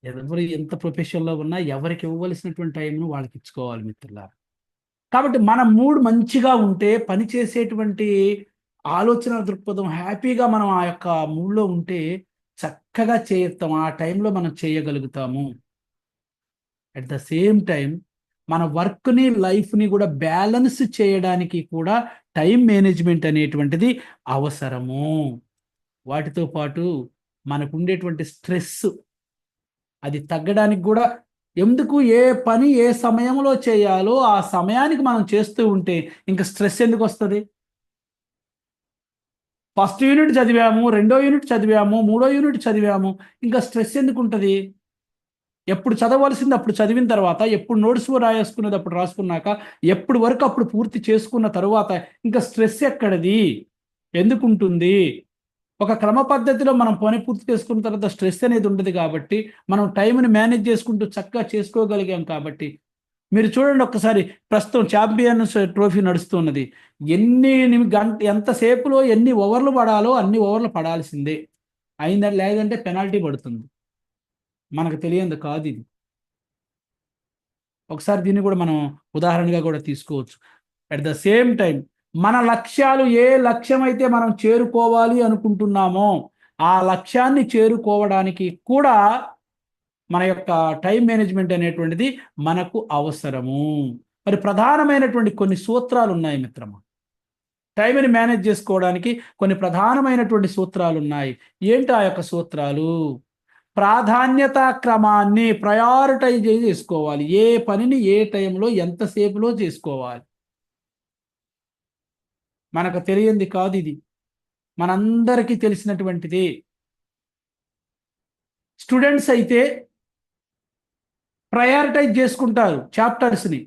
ఎవరు ఎంత ప్రొఫెషన్లో ఉన్నా ఎవరికి ఇవ్వవలసినటువంటి టైంను వాళ్ళకి ఇచ్చుకోవాలి మిత్రులారా. కాబట్టి మన మూడ్ మంచిగా ఉంటే పని చేసేటువంటి ఆలోచన దృక్పథం హ్యాపీగా మనం ఆ యొక్క మూడ్లో ఉంటే చక్కగా చేస్తాం. ఆ టైంలో మనం చేయగలుగుతాము. అట్ ద సేమ్ టైం మన వర్క్‌ని, లైఫ్‌ని కూడా బ్యాలెన్స్ చేయడానికి కూడా టైం మేనేజ్‌మెంట్ అనేటువంటిది అవసరము. వాటితో పాటు మనకుండేటువంటి స్ట్రెస్ అది తగ్గడానికి గూడా ఎందుకు ఏ పని ఏ సమయంలో చేయాలో ఆ సమయానికి మనం చేస్తూ ఉంటే ఇంక స్ట్రెస్ ఎందుకొస్తది? ఫస్ట్ యూనిట్ చదివాము, రెండో యూనిట్ చదివాము, మూడో యూనిట్ చదివాము. ఇంకా స్ట్రెస్ ఎందుకుంటది? ఎప్పుడు చదవవలసింది అప్పుడు చదివిన తర్వాత, ఎప్పుడు నోట్స్ రాయేసుకునేది అప్పుడు రాసుకున్నాక, ఎప్పుడు వరకు అప్పుడు పూర్తి చేసుకున్న తరువాత ఇంకా స్ట్రెస్ ఎక్కడిది? ఎందుకుంటుంది? ఒక క్రమ పద్ధతిలో మనం పని పూర్తి చేసుకున్న తర్వాత స్ట్రెస్ అనేది ఉండదు కాబట్టి, మనం టైంని మేనేజ్ చేసుకుంటూ చక్కగా చేసుకోగలిగాం కాబట్టి, మీరు చూడండి ఒక్కసారి ప్రస్తుతం ఛాంపియన్స్ ట్రోఫీ నడుస్తున్నది. ఎంత సేపులో ఎన్ని ఓవర్లు పడాలో అన్ని ఓవర్లు పడాల్సిందే. లేదంటే పెనాల్టీ పడుతుంది. మనకు తెలియంది కాదిది. ఒకసారి దీన్ని కూడా మనం ఉదాహరణగా కూడా తీసుకోవచ్చు. అట్ ద సేమ్ టైమ్ మన లక్ష్యాలు ఏ లక్ష్యమైతే మనం చేరుకోవాలి అనుకుంటున్నామో, ఆ లక్ష్యాన్ని చేరుకోవడానికి కూడా మన యొక్క టైమ్ మేనేజ్‌మెంట్ అనేటువంటిది మనకు అవసరము. మరి ప్రధానమైనటువంటి కొన్ని సూత్రాలున్నాయి మిత్రమా. టైమ్‌ని మేనేజ్ చేసుకోవడానికి కొన్ని ప్రధానమైనటువంటి సూత్రాలున్నాయి. ఏంటి ఆ యొక్క సూత్రాలు? ప్రాధాన్యతా క్రమాన్ని ప్రయారిటైజ్ చేసుకోవాలి. ఏ పనిని ఏ టైంలో ఎంత సేపులో చేసుకోవాలి. మనకు తెలియంది కాదిది. మనందరికీ తెలిసినటువంటిదే. స్టూడెంట్స్ అయితే ప్రయారిటైజ్ చేసుకుంటారు చాప్టర్స్‌ని.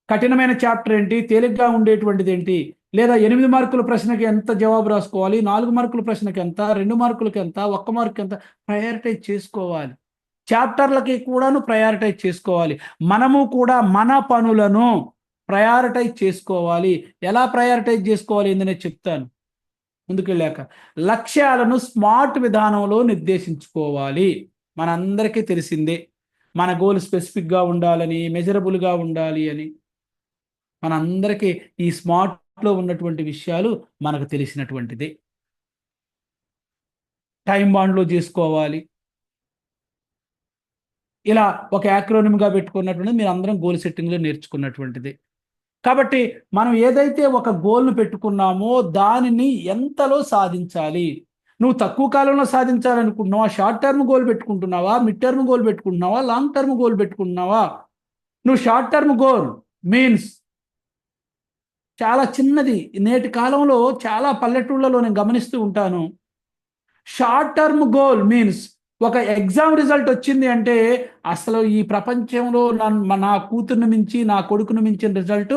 కఠినమైన చాప్టర్ ఏంటి? తేలిగ్గా ఉండేటువంటిదేంటి? లేదా 8 మార్కుల ప్రశ్నకి ఎంత జవాబు రాసుకోవాలి? 4 మార్కుల ప్రశ్నకి ఎంత? 2 మార్కులకి ఎంత? 1 మార్క్‌కి ఎంత? ప్రయారిటైజ్ చేసుకోవాలి. చాప్టర్‌లకి కూడాను ప్రయారిటైజ్ చేసుకోవాలి. మనము కూడా మన పనులను ప్రయారిటైజ్ చేసుకోవాలి. ఎలా ప్రయారిటైజ్ చేసుకోవాలి ఏంది నేను చెప్తాను ముందుకెళ్ళాక. లక్ష్యాలను స్మార్ట్ విధానంలో నిర్దేశించుకోవాలి. మనందరికీ తెలిసిందే. మన గోల్ స్పెసిఫిక్‌గా ఉండాలని, మెజరబుల్‌గా ఉండాలి అని. మనందరికీ ఈ స్మార్ట్‌లో ఉన్నటువంటి విషయాలు మనకు తెలిసినటువంటిదే. టైమ్ బాండ్‌లో జేసుకోవాలి. ఇలా ఒక యాక్రోనిమ్‌గా పెట్టుకున్నటువంటిది మీరందరం గోల్ సెట్టింగ్‌లో నేర్చుకున్నటువంటిదే. కాబట్టి మనం ఏదైతే ఒక గోల్‌ను పెట్టుకున్నామో దానిని ఎంతలో సాధించాలి? నువ్వు తక్కువ కాలంలో సాధించాలనుకుంటున్నావా? షార్ట్ టర్మ్ గోల్ పెట్టుకుంటున్నావా? మిడ్ టర్మ్ గోల్ పెట్టుకుంటున్నావా? లాంగ్ టర్మ్ గోల్ పెట్టుకుంటున్నావా? నువ్వు షార్ట్ టర్మ్ గోల్ మీన్స్ చాలా చిన్నది. నేటి కాలంలో చాలా పల్లెటూళ్ళలో నేను గమనిస్తూ ఉంటాను. షార్ట్ టర్మ్ గోల్ మీన్స్ ఒక ఎగ్జామ్ రిజల్ట్ వచ్చింది అంటే అసలు ఈ ప్రపంచంలో నా కూతుర్ని మించి, నా కొడుకుని మించిన రిజల్ట్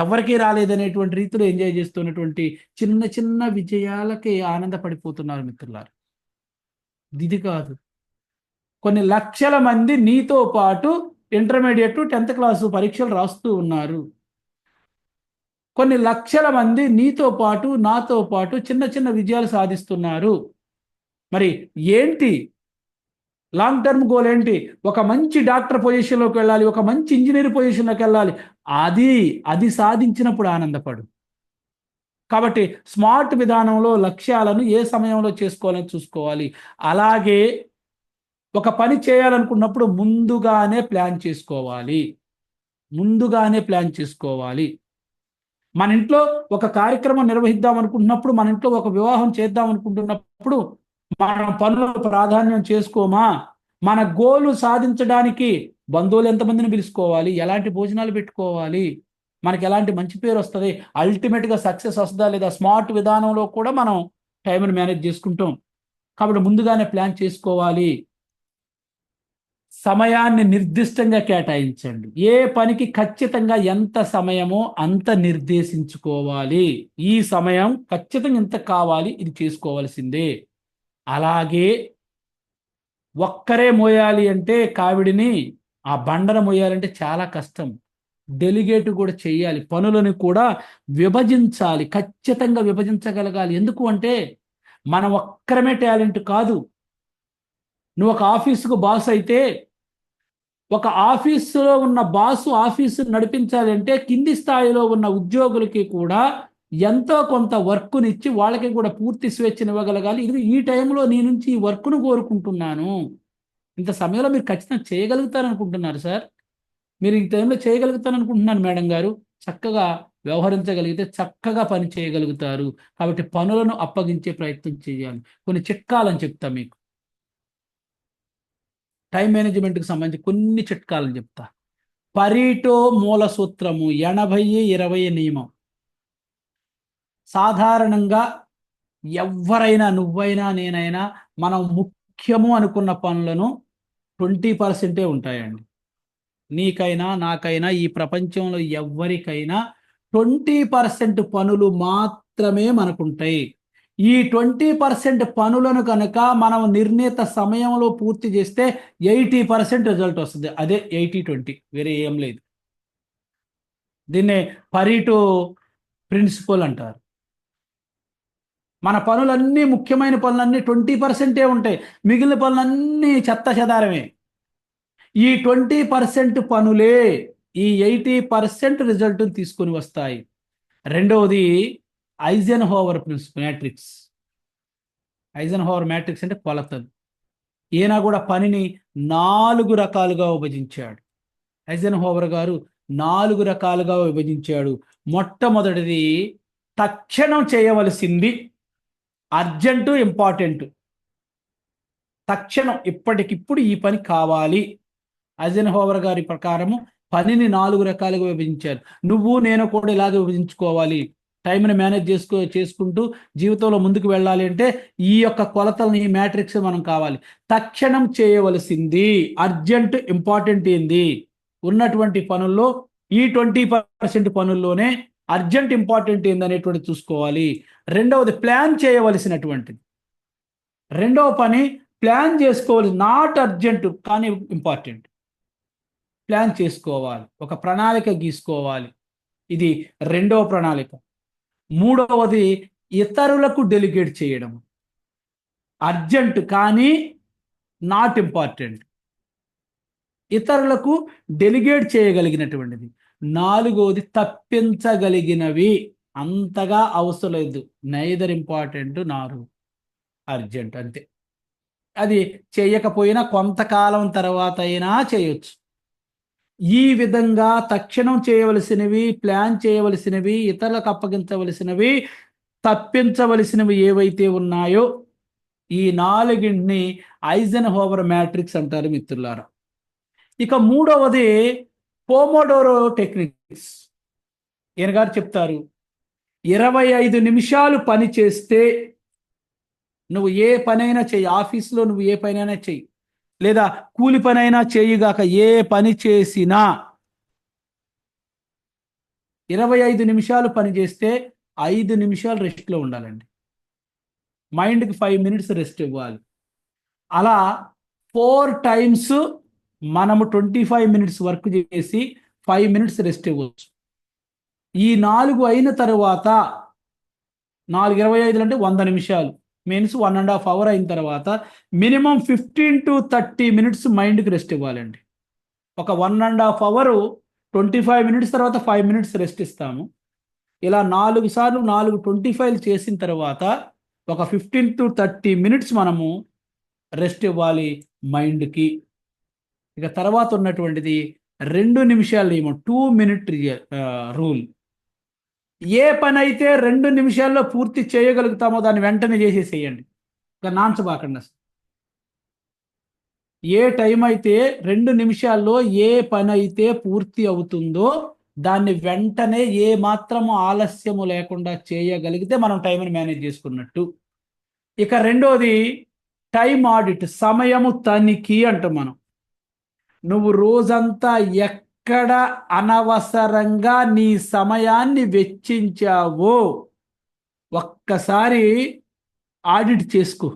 ఎవరికీ రాలేదనేటువంటి రీతిలో ఎంజాయ్ చేస్తున్నటువంటి చిన్న చిన్న విజయాలకి ఆనందపడిపోతున్నారు మిత్రులారా. ఇది కాదు. కొన్ని లక్షల మంది నీతో పాటు ఇంటర్మీడియేట్, 10th క్లాసు పరీక్షలు రాస్తూ ఉన్నారు. కొన్ని లక్షల మంది నీతో పాటు, నాతో పాటు చిన్న చిన్న విజయాలు సాధిస్తున్నారు. మరి ఏంటి? లాంగ్ టర్మ్ గోల్ ఏంటి? ఒక మంచి డాక్టర్ పొజిషన్‌లోకి వెళ్ళాలి. ఒక మంచి ఇంజినీర్ పొజిషన్‌లోకి వెళ్ళాలి. అది, అది సాధించినప్పుడు ఆనందపడు. కాబట్టి స్మార్ట్ విధానంలో లక్ష్యాలను ఏ సమయంలో చేసుకోవాలని చూసుకోవాలి. అలాగే ఒక పని చేయాలనుకున్నప్పుడు ముందుగానే ప్లాన్ చేసుకోవాలి. ముందుగానే ప్లాన్ చేసుకోవాలి. మన ఇంట్లో ఒక కార్యక్రమం నిర్వహిద్దాం అనుకుంటున్నప్పుడు, మన ఇంట్లో ఒక వివాహం చేద్దాం అనుకుంటున్నప్పుడు, మనం పనులకు ప్రాధాన్యం చేసుకోమా? మన గోలు సాధించడానికి బంధువులు ఎంతమందిని పిలుచుకోవాలి? ఎలాంటి భోజనాలు పెట్టుకోవాలి? మనకి ఎలాంటి మంచి పేరొస్తది? అల్టిమేట్‌గా సక్సెస్ వస్తదా లేదా? స్మార్ట్ విధానంలో కూడా మనం టైమ్‌ని మేనేజ్ చేసుకుంటాం. కాబట్టి ముందుగానే ప్లాన్ చేసుకోవాలి. సమయాన్ని నిర్దిష్టంగా కేటాయించండి. ఏ పనికి ఖచ్చితంగా ఎంత సమయమో అంత నిర్దేశించుకోవాలి. ఈ సమయం ఖచ్చితంగా ఇంత కావాలి. ఇది చేసుకోవాల్సిందే. అలాగే ఒక్కరే మోయాలి అంటే కావిడిని, ఆ బండను మోయాలంటే చాలా కష్టం. డెలిగేట్ కూడా చేయాలి. పనులను కూడా విభజించాలి. ఖచ్చితంగా విభజించగలగాలి. ఎందుకు అంటే మనం ఒక్కరమే టాలెంట్ కాదు. నువ్వు ఒక ఆఫీస్‌కు బాస్ అయితే ఒక ఆఫీసులో ఉన్న బాసు ఆఫీసుని నడిపించాలి అంటే కింది స్థాయిలో ఉన్న ఉద్యోగులకి కూడా ఎంతో కొంత వర్క్నిచ్చి వాళ్ళకి కూడా పూర్తి స్వేచ్ఛను ఇవ్వగలగాలి. ఇది ఈ టైంలో నీ నుంచి ఈ వర్క్ను కోరుకుంటున్నాను, ఇంత సమయంలో మీరు ఖచ్చితంగా చేయగలుగుతారనుకుంటున్నారు సార్, మీరు ఈ టైంలో చేయగలుగుతారనుకుంటున్నాను మేడం గారు, చక్కగా వ్యవహరించగలిగితే చక్కగా పని చేయగలుగుతారు. కాబట్టి పనులను అప్పగించే ప్రయత్నం చేయాలి. కొన్ని చిట్కాలని చెప్తా మీకు, టైం మేనేజ్మెంట్కి సంబంధించి కొన్ని చిట్కాలను చెప్తా. పరీటో మూల సూత్రము 80-20 నియమం. సాధారణంగా ఎవరైనా, నువ్వైనా నేనైనా, మనం ముఖ్యము అనుకున్న పనులను 20% ఉంటాయండి. నీకైనా నాకైనా ఈ ప్రపంచంలో ఎవ్వరికైనా 20% పనులు మాత్రమే మనకుంటాయి. ఈ 20% పనులను కనుక మనం నిర్ణీత సమయంలో పూర్తి చేస్తే 80% రిజల్ట్ వస్తుంది. అదే 80-20, వేరే ఏం లేదు. దీన్నే పరీటో ప్రిన్సిపల్ అంటారు. మన పనులన్నీ, ముఖ్యమైన పనులన్నీ 20% ఉంటాయి, మిగిలిన పనులన్నీ చెత్త చెదారమే. ఈ 20% పనులే ఈ 80% రిజల్ట్ తీసుకొని వస్తాయి. రెండవది ఐజెన్హోవర్ మ్యాట్రిక్స్. ఐజెన్హోవర్ మ్యాట్రిక్స్ అంటే కొలతలు. ఈయన కూడా పనిని 4 రకాలుగా విభజించాడు. ఐజెన్హోవర్ గారు 4 రకాలుగా విభజించాడు. మొట్టమొదటిది తక్షణం చేయవలసింది, అర్జెంటు, ఇంపార్టెంట్. తక్షణం, ఇప్పటికిప్పుడు ఈ పని కావాలి. ఐజెన్హోవర్ గారి ప్రకారము పనిని 4 రకాలుగా విభజించారు. నువ్వు నేను కూడా ఇలాగే విభజించుకోవాలి. టైంని మేనేజ్ చేసుకుంటూ జీవితంలో ముందుకు వెళ్ళాలి అంటే ఈ యొక్క కొలతలని, ఈ మ్యాట్రిక్స్ మనం కావాలి. తక్షణం చేయవలసింది, అర్జెంట్, ఇంపార్టెంట్ ఏంది, ఉన్నటువంటి పనుల్లో ఈ 20% పనుల్లోనే అర్జెంట్, ఇంపార్టెంట్ ఏంది అనేటువంటి చూసుకోవాలి. రెండవది ప్లాన్ చేయవలసినటువంటిది. రెండవ పని ప్లాన్ చేసుకోవాలి, నాట్ అర్జెంట్ కానీ ఇంపార్టెంట్. ప్లాన్ చేసుకోవాలి, ఒక ప్రణాళిక గీసుకోవాలి. ఇది రెండవ ప్రణాళిక. మూడవది ఇతరులకు డెలిగేట్ చేయడం, అర్జెంట్ కానీ నాట్ ఇంపార్టెంట్, ఇతరులకు డెలిగేట్ చేయగలిగినటువంటిది. నాలుగవది తప్పించగలిగినవి, అంతగా అవసరం లేదు, నైదర్ ఇంపార్టెంట్ నార్ అర్జెంట్, అంతే. అది చేయకపోయినా కొంతకాలం తర్వాత అయినా చేయొచ్చు. ఈ విధంగా తక్షణం చేయవలసినవి, ప్లాన్ చేయవలసినవి, ఇతరులకు అప్పగించవలసినవి, తప్పించవలసినవి ఏవైతే ఉన్నాయో ఈ 4ని ఐజెన్హోవర్ మ్యాట్రిక్స్ అంటారు మిత్రులారా. ఇక మూడవది పోమోడోరో టెక్నిక్స్. ఈయన గారు చెప్తారు, 25 నిమిషాలు పని చేస్తే, నువ్వు ఏ పనైనా చెయ్యి, ఆఫీస్లో నువ్వు ఏ పనైనా చెయ్యి, లేదా కూలి పనైనా చేయుగాక, ఏ పని చేసినా 25 నిమిషాలు పని చేస్తే 5 నిమిషాలు రెస్ట్లో ఉండాలండి. మైండ్కి 5 మినిట్స్ రెస్ట్ ఇవ్వాలి. అలా 4 టైమ్స్ మనము 25 మినిట్స్ వర్క్ చేసి 5 మినిట్స్ రెస్ట్ ఇవ్వచ్చు. ఈ 4 అయిన తర్వాత 4 25 అంటే 100 నిమిషాలు మీన్స్ 1.5 అవర్ అయిన తర్వాత మినిమం 15 to 30 మినిట్స్ మైండ్కి రెస్ట్ ఇవ్వాలండి. ఒక 1.5 అవర్ 25 మినిట్స్ తర్వాత 5 మినిట్స్ రెస్ట్ ఇస్తాము. ఇలా 4 సార్లు 4 25 చేసిన తర్వాత ఒక 15 to 30 మినిట్స్ మనము రెస్ట్ ఇవ్వాలి మైండ్కి. ఇక తర్వాత ఉన్నటువంటిది 2 నిమిషాల నియమం, 2 మినిట్ రూల్. ఏ పని అయితే 2 నిమిషాల్లో పూర్తి చేయగలుగుతామో దాన్ని వెంటనే చేసేసేయండి, ఇక నాంచబాకండి అసలు. ఏ టైం అయితే 2 నిమిషాల్లో ఏ పని అయితే పూర్తి అవుతుందో దాన్ని వెంటనే ఏ మాత్రము ఆలస్యము లేకుండా చేయగలిగితే మనం టైంని మేనేజ్ చేసుకున్నట్టు. ఇక రెండోది టైం ఆడిట్, సమయము తనిఖీ అంటాం మనం. నువ్వు రోజంతా ఎక్కడ అనవసరంగా నీ సమయాన్ని వెచ్చించావో ఒక్కసారి ఆడిట్ చేసుకో.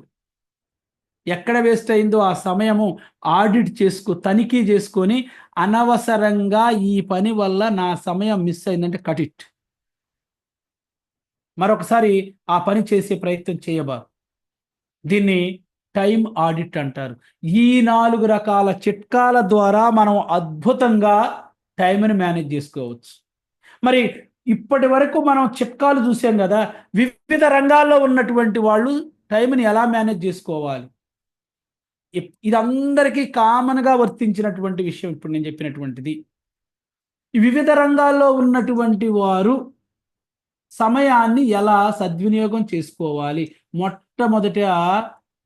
ఎక్కడ వేస్ట్ అయిందో ఆ సమయము ఆడిట్ చేసుకో, తనిఖీ చేసుకొని అనవసరంగా ఈ పని వల్ల నా సమయం మిస్ అయిందంటే కట్ ఇట్, మరొకసారి ఆ పని చేసే ప్రయత్నం చేయబారు. దీన్ని టైం ఆడిట్ అంటారు. ఈ 4 రకాల చిట్కాల ద్వారా మనం అద్భుతంగా టైంని మేనేజ్ చేసుకోవచ్చు. మరి ఇప్పటి వరకు మనం చిట్కాలు చూసాం కదా, వివిధ రంగాల్లో ఉన్నటువంటి వాళ్ళు టైంని ఎలా మేనేజ్ చేసుకోవాలి. ఇది అందరికీ కామన్గా వర్తించినటువంటి విషయం ఇప్పుడు నేను చెప్పినటువంటిది. ఈ వివిధ రంగాల్లో ఉన్నటువంటి వారు సమయాన్ని ఎలా సద్వినియోగం చేసుకోవాలి. మొట్టమొదట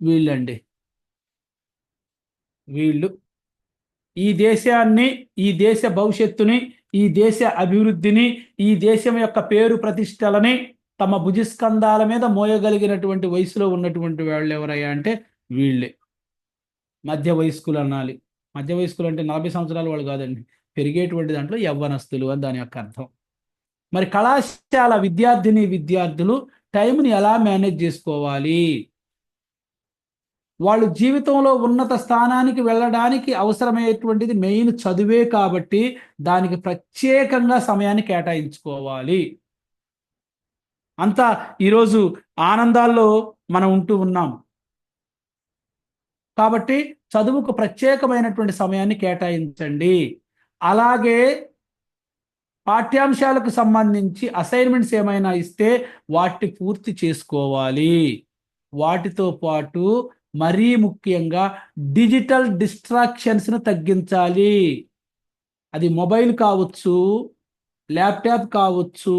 వీళ్ళండి. వీళ్ళు ఈ దేశాన్ని, ఈ దేశ భవిష్యత్తుని, ఈ దేశ అభివృద్ధిని, ఈ దేశం యొక్క పేరు ప్రతిష్టలని తమ భుజస్కంధాల మీద మోయగలిగినటువంటి వయసులో ఉన్నటువంటి వాళ్ళు ఎవరయ్యా అంటే వీళ్ళే. మధ్య వయస్కులు అనాలి. మధ్య వయస్కులు అంటే 40 సంవత్సరాల వాళ్ళు కాదండి. పెరిగేటువంటి దాంట్లో యవ్వనస్తులు అని దాని యొక్క అర్థం. మరి కళాశాల విద్యార్థిని విద్యార్థులు టైంని ఎలా మేనేజ్ చేసుకోవాలి. వాళ్ళు జీవితంలో ఉన్నత స్థానానికి వెళ్ళడానికి అవసరమయ్యేటువంటిది మెయిన్ చదువే కాబట్టి దానికి ప్రత్యేకంగా సమయాన్ని కేటాయించుకోవాలి. అంతా ఈరోజు ఆనందాల్లో మనం ఉంటూ ఉన్నాం కాబట్టి చదువుకు ప్రత్యేకమైనటువంటి సమయాన్ని కేటాయించండి. అలాగే పాఠ్యాంశాలకు సంబంధించి అసైన్మెంట్స్ ఏమైనా ఇస్తే వాటిని పూర్తి చేసుకోవాలి. వాటితో పాటు మరీ ముఖ్యంగా డిజిటల్ డిస్ట్రాక్షన్స్ను తగ్గించాలి. అది మొబైల్ కావచ్చు, ల్యాప్టాప్ కావచ్చు,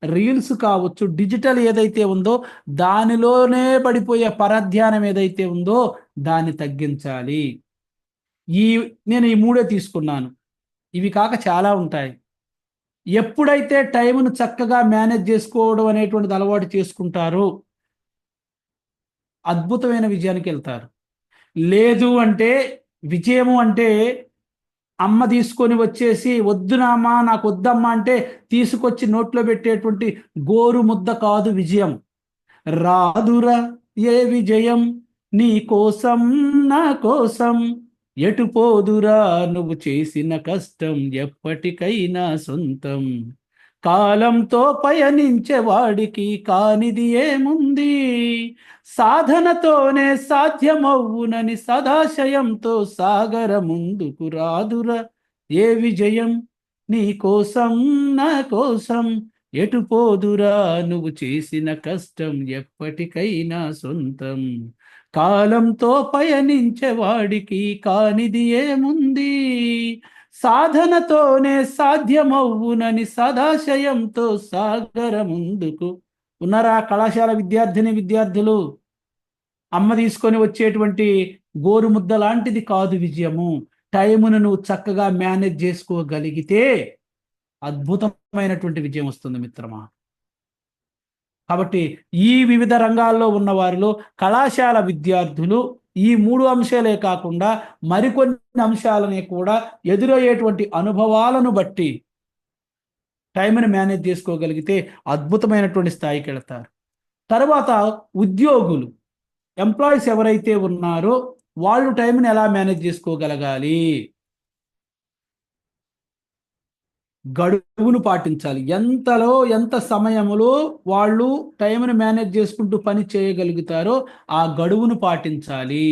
రీల్స్ కావచ్చు, డిజిటల్ ఏదైతే ఉందో దానిలోనే పడిపోయే పరధ్యానం ఏదైతే ఉందో దాన్ని తగ్గించాలి. నేను ఈ మూడే తీసుకున్నాను. ఇవి కాక చాలా ఉంటాయి. ఎప్పుడైతే టైంను చక్కగా మేనేజ్ చేసుకోవడం అనేటువంటిది అలవాటు చేసుకుంటారో అద్భుతమైన విజయానికి వెళ్తారు. లేదు అంటే విజయము అంటే అమ్మ తీసుకొని వచ్చేసి వద్దునమ్మా నాకు వద్దమ్మా అంటే తీసుకొచ్చి నోట్లో పెట్టేటువంటి గోరు ముద్ద కాదు విజయం. రాదురా ఏ విజయం నీ కోసం నా కోసం, ఎటు పోదురా నువ్వు చేసిన కష్టం ఎప్పటికైనా సొంతం. కాలంతో పయనించే వాడికి కానిది ఏముంది, సాధనతోనే సాధ్యమవునని సదాశయంతో సాగర ముందుకు రాదురా ఏ విజయం నీ కోసం నా కోసం, ఎటు పోదురా నువ్వు చేసిన కష్టం ఎప్పటికైనా సొంతం. కాలంతో పయనించే వాడికి కానిది ఏముంది, సాధనతోనే సాధ్యమవునని సదాశయంతో సాగర ముందుకు. ఉన్నారా కళాశాల విద్యార్థిని విద్యార్థులు? అమ్మ తీసుకొని వచ్చేటువంటి గోరుముద్ద లాంటిది కాదు విజయము. టైమును నువ్వు చక్కగా మేనేజ్ చేసుకోగలిగితే అద్భుతమైనటువంటి విజయం వస్తుంది మిత్రమా. కాబట్టి ఈ వివిధ రంగాల్లో ఉన్న వారిలో కళాశాల విద్యార్థులు ఈ 3 అంశాలే కాకుండా మరికొన్ని అంశాలని కూడా ఎదురయ్యేటువంటి అనుభవాలను బట్టి టైంని మేనేజ్ చేసుకోగలిగితే అద్భుతమైనటువంటి స్థాయికి వెళతారు. తర్వాత ఉద్యోగులు, ఎంప్లాయీస్ ఎవరైతే ఉన్నారో వాళ్ళు టైంని ఎలా మేనేజ్ చేసుకోగలగాలి. గడువును పాటించాలి. ఎంత సమయంలో వాళ్ళు టైంని మేనేజ్ చేసుకుంటూ పని చేయగలుగుతారో ఆ గడువును పాటించాలి.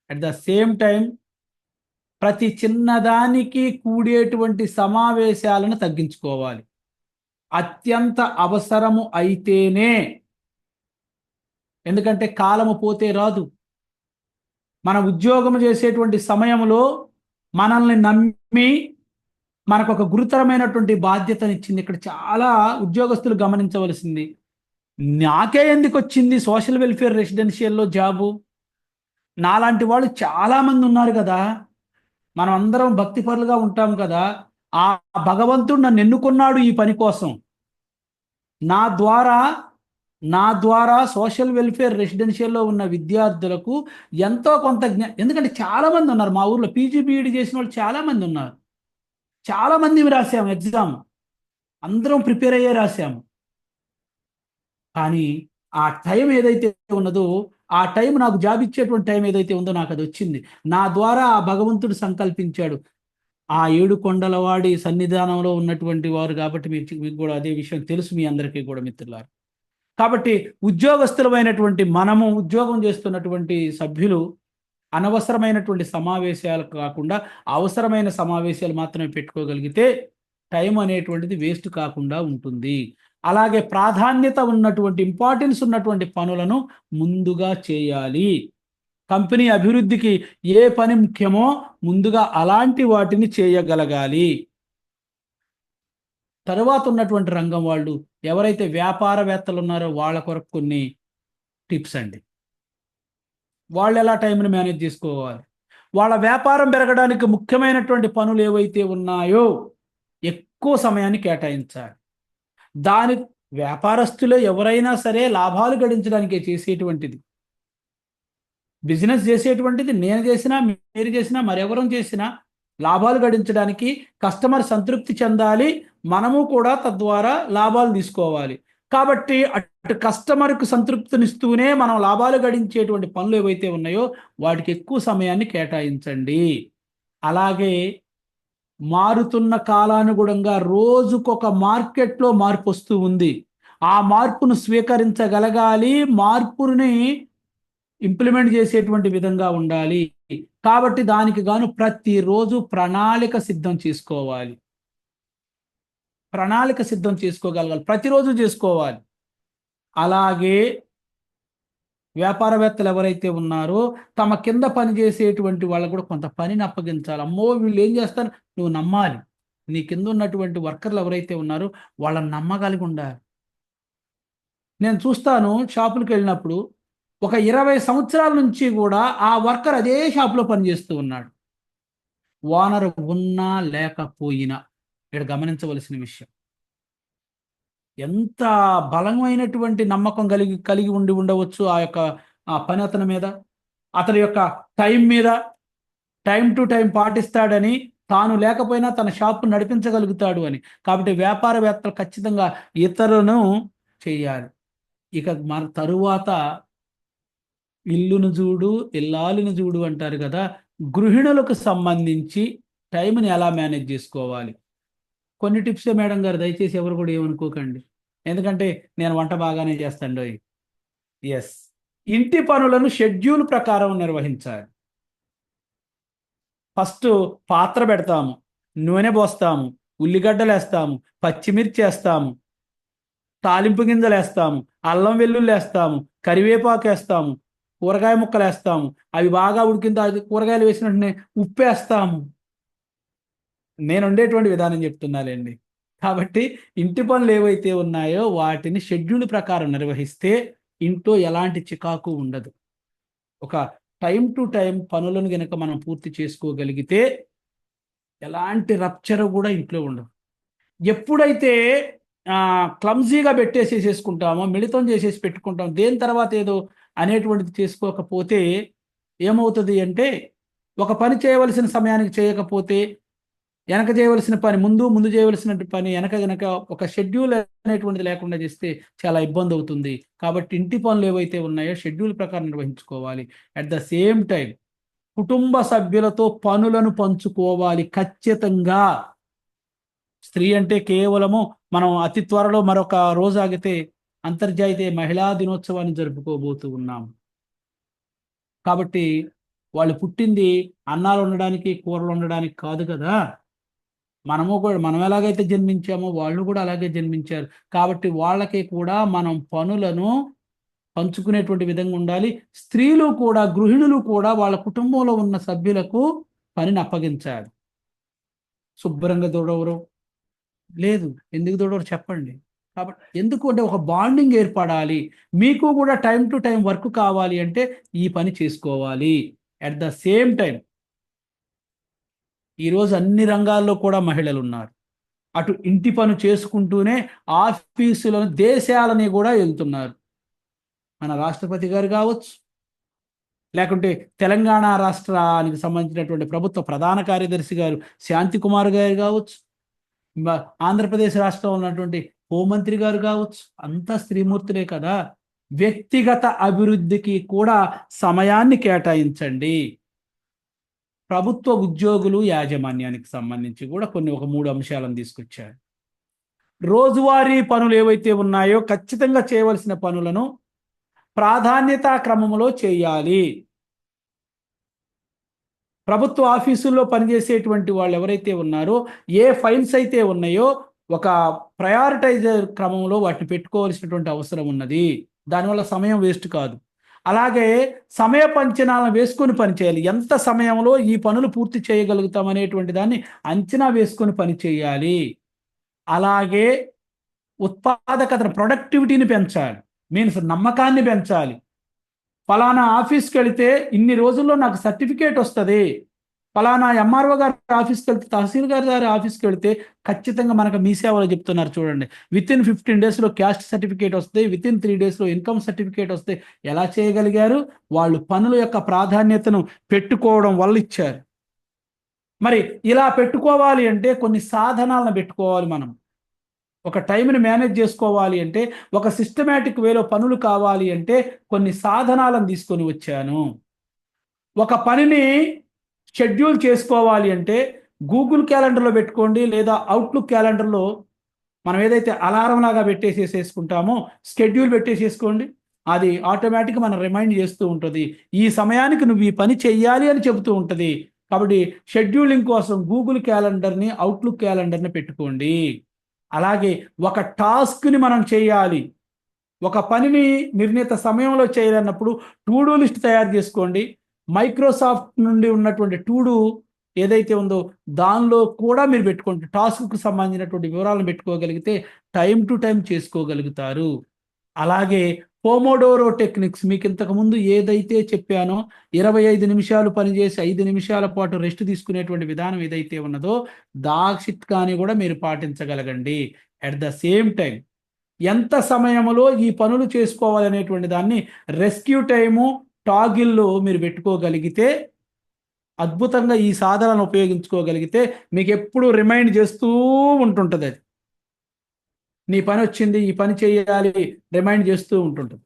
అట్ ద సేమ్ టైం ప్రతి చిన్నదానికి కూడేటువంటి సమావేశాలను తగ్గించుకోవాలి. అత్యంత అవసరము అయితేనే, ఎందుకంటే కాలము పోతే రాదు. మన ఉద్యోగం చేసేటువంటి సమయంలో మనల్ని నమ్మి మనకు ఒక గురుతరమైనటువంటి బాధ్యతనిచ్చింది. ఇక్కడ చాలా ఉద్యోగస్తులు గమనించవలసింది, నాకే ఎందుకు వచ్చింది సోషల్ వెల్ఫేర్ రెసిడెన్షియల్లో జాబు, నాలాంటి వాళ్ళు చాలామంది ఉన్నారు కదా, మనం అందరం భక్తిపరులుగా ఉంటాం కదా, ఆ భగవంతుడు నన్ను ఎన్నుకున్నాడు ఈ పని కోసం, నా ద్వారా సోషల్ వెల్ఫేర్ రెసిడెన్షియల్లో ఉన్న విద్యార్థులకు ఎంతో కొంత ఎందుకంటే చాలామంది ఉన్నారు మా ఊర్లో పీజీ బీఈడి చేసిన వాళ్ళు చాలామంది ఉన్నారు. చాలామంది రాసాము ఎగ్జామ్, అందరం ప్రిపేర్ అయ్యే రాసాము. కానీ ఆ టైం ఏదైతే ఉన్నదో, ఆ టైం నాకు జాబ్ ఇచ్చేటువంటి టైం ఏదైతే ఉందో నాకు అది వచ్చింది. నా ద్వారా ఆ భగవంతుడు సంకల్పించాడు. ఆ 7 కొండలవాడి సన్నిధానంలో ఉన్నటువంటి వారు కాబట్టి మీకు కూడా అదే విషయం తెలుసు మీ అందరికీ కూడా మిత్రులారా. కాబట్టి ఉద్యోగస్తులమైనటువంటి మనము, ఉద్యోగం చేస్తున్నటువంటి సభ్యులు అనవసరమైనటువంటి సమావేశాలు కాకుండా అవసరమైన సమావేశాలు మాత్రమే పెట్టుకోగలిగితే టైం అనేటువంటిది వేస్ట్ కాకుండా ఉంటుంది. అలాగే ప్రాధాన్యత ఉన్నటువంటి ఇంపార్టెన్స్ ఉన్నటువంటి పనులను ముందుగా చేయాలి. కంపెనీ అభివృద్ధికి ఏ పని ముఖ్యమో ముందుగా అలాంటి వాటిని చేయగలగాలి. తరువాత ఉన్నటువంటి రంగం వాళ్ళు ఎవరైతే వ్యాపారవేత్తలు ఉన్నారో వాళ్ళ కొరకు కొన్ని టిప్స్ అండి. వాళ్ళు ఎలా టైంని మేనేజ్ చేసుకోవాలి, వాళ్ళ వ్యాపారం పెరగడానికి ముఖ్యమైనటువంటి పనులు ఏవైతే ఉన్నాయో ఎక్కువ సమయాన్ని కేటాయించాలి. దాని వ్యాపారస్తులు ఎవరైనా సరే లాభాలు గడించడానికి చేసేటువంటిది, బిజినెస్ చేసేటువంటిది నేను చేసినా మీరు చేసినా మరెవరం చేసినా లాభాలు గడించడానికి కస్టమర్ సంతృప్తి చెందాలి, మనము కూడా తద్వారా లాభాలు తీసుకోవాలి. కాబట్టి అటు కస్టమర్కు సంతృప్తినిస్తూనే మనం లాభాలు గడించేటువంటి పనులు ఏవైతే ఉన్నాయో వాటికి ఎక్కువ సమయాన్ని కేటాయించండి. అలాగే మారుతున్న కాలానుగుణంగా రోజుకొక మార్కెట్లో మార్పు వస్తూ ఉంది. ఆ మార్పును స్వీకరించగలగాలి, మార్పుని ఇంప్లిమెంట్ చేసేటువంటి విధంగా ఉండాలి. కాబట్టి దానికి గాను ప్రతిరోజు ప్రణాళిక సిద్ధం చేసుకోవాలి. ప్రణాళిక సిద్ధం చేసుకోగలగాలి, ప్రతిరోజు చేసుకోవాలి. అలాగే వ్యాపారవేత్తలు ఎవరైతే ఉన్నారో తమ కింద పనిచేసేటువంటి వాళ్ళకు కూడా కొంత పనిని అప్పగించాలి. అమ్మో వీళ్ళు ఏం చేస్తారు, నువ్వు నమ్మాలి. నీ కింద ఉన్నటువంటి వర్కర్లు ఎవరైతే ఉన్నారో వాళ్ళని నమ్మగలిగి ఉండాలి. నేను చూస్తాను షాపులకు వెళ్ళినప్పుడు ఒక 20 సంవత్సరాల నుంచి కూడా ఆ వర్కర్ అదే షాపులో పనిచేస్తూ ఉన్నాడు. ఓనర్ ఉన్నా లేకపోయినా. ఇక్కడ గమనించవలసిన విషయం, ఎంత బలమైనటువంటి నమ్మకం కలిగి కలిగి ఉండి ఉండవచ్చు ఆ యొక్క ఆ పని అతని మీద, అతని యొక్క టైం మీద. టైం టు టైం పాటిస్తాడని, తాను లేకపోయినా తన షాపు నడిపించగలుగుతాడు అని. కాబట్టి వ్యాపారవేత్తలు ఖచ్చితంగా ఇతరులను చేయాలి. ఇక మన తరువాత ఇల్లును చూడు ఇల్లాలును చూడు అంటారు కదా. గృహిణులకు సంబంధించి టైంని ఎలా మేనేజ్ చేసుకోవాలి, కొన్ని టిప్సే మేడం గారు, దయచేసి ఎవరు కూడా ఏమనుకోకండి. ఎందుకంటే నేను వంట బాగానే చేస్తాను. ఎస్, ఇంటి పనులను షెడ్యూల్ ప్రకారం నిర్వహించాలి. ఫస్ట్ పాత్ర పెడతాము, నూనె పోస్తాము, ఉల్లిగడ్డలు వేస్తాము, పచ్చిమిర్చి వేస్తాము, తాలింపు గింజలు వేస్తాము, అల్లం వెల్లుల్లి వేస్తాము, కరివేపాకు వేస్తాము, కూరగాయ ముక్కలు వేస్తాము. అవి బాగా ఉడికిన తర్వాత కూరగాయలు వేసిన వెంటనే ఉప్పు వేస్తాము. నేను ఉండేటువంటి విధానం చెప్తున్నానండి. కాబట్టి ఇంటి పనులు ఏవైతే ఉన్నాయో వాటిని షెడ్యూల్ ప్రకారం నిర్వహిస్తే ఇంట్లో ఎలాంటి చికాకు ఉండదు. ఒక టైం టు టైం పనులను గనక మనం పూర్తి చేసుకోగలిగితే ఎలాంటి రప్చర్ కూడా ఇంట్లో ఉండదు. ఎప్పుడైతే క్లమ్జీగా పెట్టేసేసుకుంటామో, మిళితం చేసేసి పెట్టుకుంటాం, దేని తర్వాత ఏదో అనేటువంటిది చేసుకోకపోతే ఏమవుతుంది అంటే, ఒక పని చేయవలసిన సమయానికి చేయకపోతే, వెనక చేయవలసిన పని ముందు, ముందు చేయవలసిన పని వెనక గనక ఒక షెడ్యూల్ అనేటువంటిది లేకుండా చేస్తే చాలా ఇబ్బంది అవుతుంది. కాబట్టి ఇంటి పనులు ఏవైతే ఉన్నాయో షెడ్యూల్ ప్రకారం నిర్వహించుకోవాలి. అట్ ద సేమ్ టైం కుటుంబ సభ్యులతో పనులను పంచుకోవాలి ఖచ్చితంగా. స్త్రీ అంటే కేవలము మనం అతి త్వరలో మరొక రోజు ఆగితే అంతర్జాతీయ మహిళా దినోత్సవాన్ని జరుపుకోబోతూ ఉన్నాం. కాబట్టి వాళ్ళు పుట్టింది అన్నాలు ఉండడానికి, కూరలు ఉండడానికి కాదు కదా. మనం ఎలాగైతే జన్మించామో వాళ్ళు కూడా అలాగే జన్మించారు. కాబట్టి వాళ్ళకి కూడా మనం పనులను పంచుకునేటువంటి విధంగా ఉండాలి. స్త్రీలు కూడా, గృహిణులు కూడా వాళ్ళ కుటుంబంలో ఉన్న సభ్యులకు పనిని అప్పగించాలి. శుభ్రంగా దూడవరు లేదు, ఎందుకు దూడవరు చెప్పండి. కాబట్టి ఎందుకు అంటే ఒక బాండింగ్ ఏర్పడాలి. మీకు కూడా టైం టు టైం వర్క్ కావాలి అంటే ఈ పని చేసుకోవాలి. అట్ ద సేమ్ టైం ఈరోజు అన్ని రంగాల్లో కూడా మహిళలు ఉన్నారు. అటు ఇంటి పని చేసుకుంటూనే ఆఫీసులను, దేశాలని కూడా వెళ్తున్నారు. మన రాష్ట్రపతి గారు కావచ్చు, లేకుంటే తెలంగాణ రాష్ట్రానికి సంబంధించినటువంటి ప్రభుత్వ ప్రధాన కార్యదర్శి గారు శాంతి కుమార్ గారు కావచ్చు, ఆంధ్రప్రదేశ్ రాష్ట్రంలో ఉన్నటువంటి హోంమంత్రి గారు కావచ్చు, అంతా స్త్రీమూర్తులే కదా. వ్యక్తిగత అభివృద్ధికి కూడా సమయాన్ని కేటాయించండి. ప్రభుత్వ ఉద్యోగులు, యాజమాన్యానికి సంబంధించి కూడా ఒక 3 అంశాలను తీసుకొచ్చారు. రోజువారీ పనులు ఏవైతే ఉన్నాయో ఖచ్చితంగా చేయవలసిన పనులను ప్రాధాన్యతా క్రమంలో చేయాలి. ప్రభుత్వ ఆఫీసుల్లో పనిచేసేటువంటి వాళ్ళు ఎవరైతే ఉన్నారో ఏ ఫైల్స్ అయితే ఉన్నాయో ఒక ప్రయారిటైజర్ క్రమంలో వాటిని పెట్టుకోవాల్సినటువంటి అవసరం ఉన్నది. దానివల్ల సమయం వేస్ట్ కాదు. అలాగే సమయ పంచనాలను వేసుకొని పని చేయాలి. ఎంత సమయంలో ఈ పనులు పూర్తి చేయగలుగుతాం అనేటువంటి దాన్ని అంచనా వేసుకొని పని చేయాలి. అలాగే ఉత్పాదకతను, ప్రొడక్టివిటీని పెంచాలి. మీన్స్ నమ్మకాన్ని పెంచాలి. ఫలానా ఆఫీస్కి వెళితే ఇన్ని రోజుల్లో నాకు సర్టిఫికేట్ వస్తుంది, ఫలానా ఎంఆర్ఓ గారి ఆఫీస్కి వెళ్తే, తహసీల్దార్ గారి ఆఫీస్కి వెళ్తే ఖచ్చితంగా మనకు మీ సేవలో చెప్తున్నారు చూడండి, విత్ ఇన్ 15 డేస్లో క్యాస్ట్ సర్టిఫికేట్ వస్తాయి, విత్ ఇన్ 3 డేస్లో ఇన్కమ్ సర్టిఫికేట్ వస్తాయి. ఎలా చేయగలిగారు? వాళ్ళు పనుల యొక్క ప్రాధాన్యతను పెట్టుకోవడం వల్ల ఇచ్చారు. మరి ఇలా పెట్టుకోవాలి అంటే కొన్ని సాధనాలను పెట్టుకోవాలి. మనం ఒక టైంని మేనేజ్ చేసుకోవాలి అంటే, ఒక సిస్టమేటిక్ వేలో పనులు కావాలి అంటే కొన్ని సాధనాలను తీసుకొని వచ్చాను. ఒక పనిని షెడ్యూల్ చేసుకోవాలి అంటే గూగుల్ క్యాలెండర్లో పెట్టుకోండి, లేదా అవుట్లుక్ క్యాలెండర్లో మనం ఏదైతే అలారం లాగా పెట్టేసేసుకుంటామో షెడ్యూల్ పెట్టేసేసుకోండి. అది ఆటోమేటిక్గా మనం రిమైండ్ చేస్తూ ఉంటుంది. ఈ సమయానికి నువ్వు ఈ పని చెయ్యాలి అని చెబుతూ ఉంటుంది. కాబట్టి షెడ్యూలింగ్ కోసం గూగుల్ క్యాలెండర్ని, అవుట్లుక్ క్యాలెండర్ని పెట్టుకోండి. అలాగే ఒక టాస్క్ని మనం చేయాలి, ఒక పనిని నిర్ణీత సమయంలో చేయాలన్నప్పుడు టు డూ లిస్ట్ తయారు చేసుకోండి. మైక్రోసాఫ్ట్ నుండి ఉన్నటువంటి టు డూ ఏదైతే ఉందో దానిలో కూడా మీరు పెట్టుకోండి. టాస్క్కు సంబంధించినటువంటి వివరాలను పెట్టుకోగలిగితే టైం టు టైం చేసుకోగలుగుతారు. అలాగే పోమోడోరో టెక్నిక్స్ మీకు ఇంతకుముందు ఏదైతే చెప్పానో 25 నిమిషాలు పనిచేసి 5 నిమిషాల పాటు రెస్ట్ తీసుకునేటువంటి విధానం ఏదైతే ఉన్నదో దాక్షిత్కాన్ని కూడా మీరు పాటించగలగండి. అట్ ద సేమ్ టైం ఎంత సమయంలో ఈ పనులు చేసుకోవాలనేటువంటి దాన్ని రెస్క్యూ టైము, టాగిల్లో మీరు పెట్టుకోగలిగితే, అద్భుతంగా ఈ సాధనను ఉపయోగించుకోగలిగితే మీకు ఎప్పుడు రిమైండ్ చేస్తూ ఉంటుంటుంది. అది నీ పని వచ్చింది, ఈ పని చేయాలి, రిమైండ్ చేస్తూ ఉంటుంటుంది.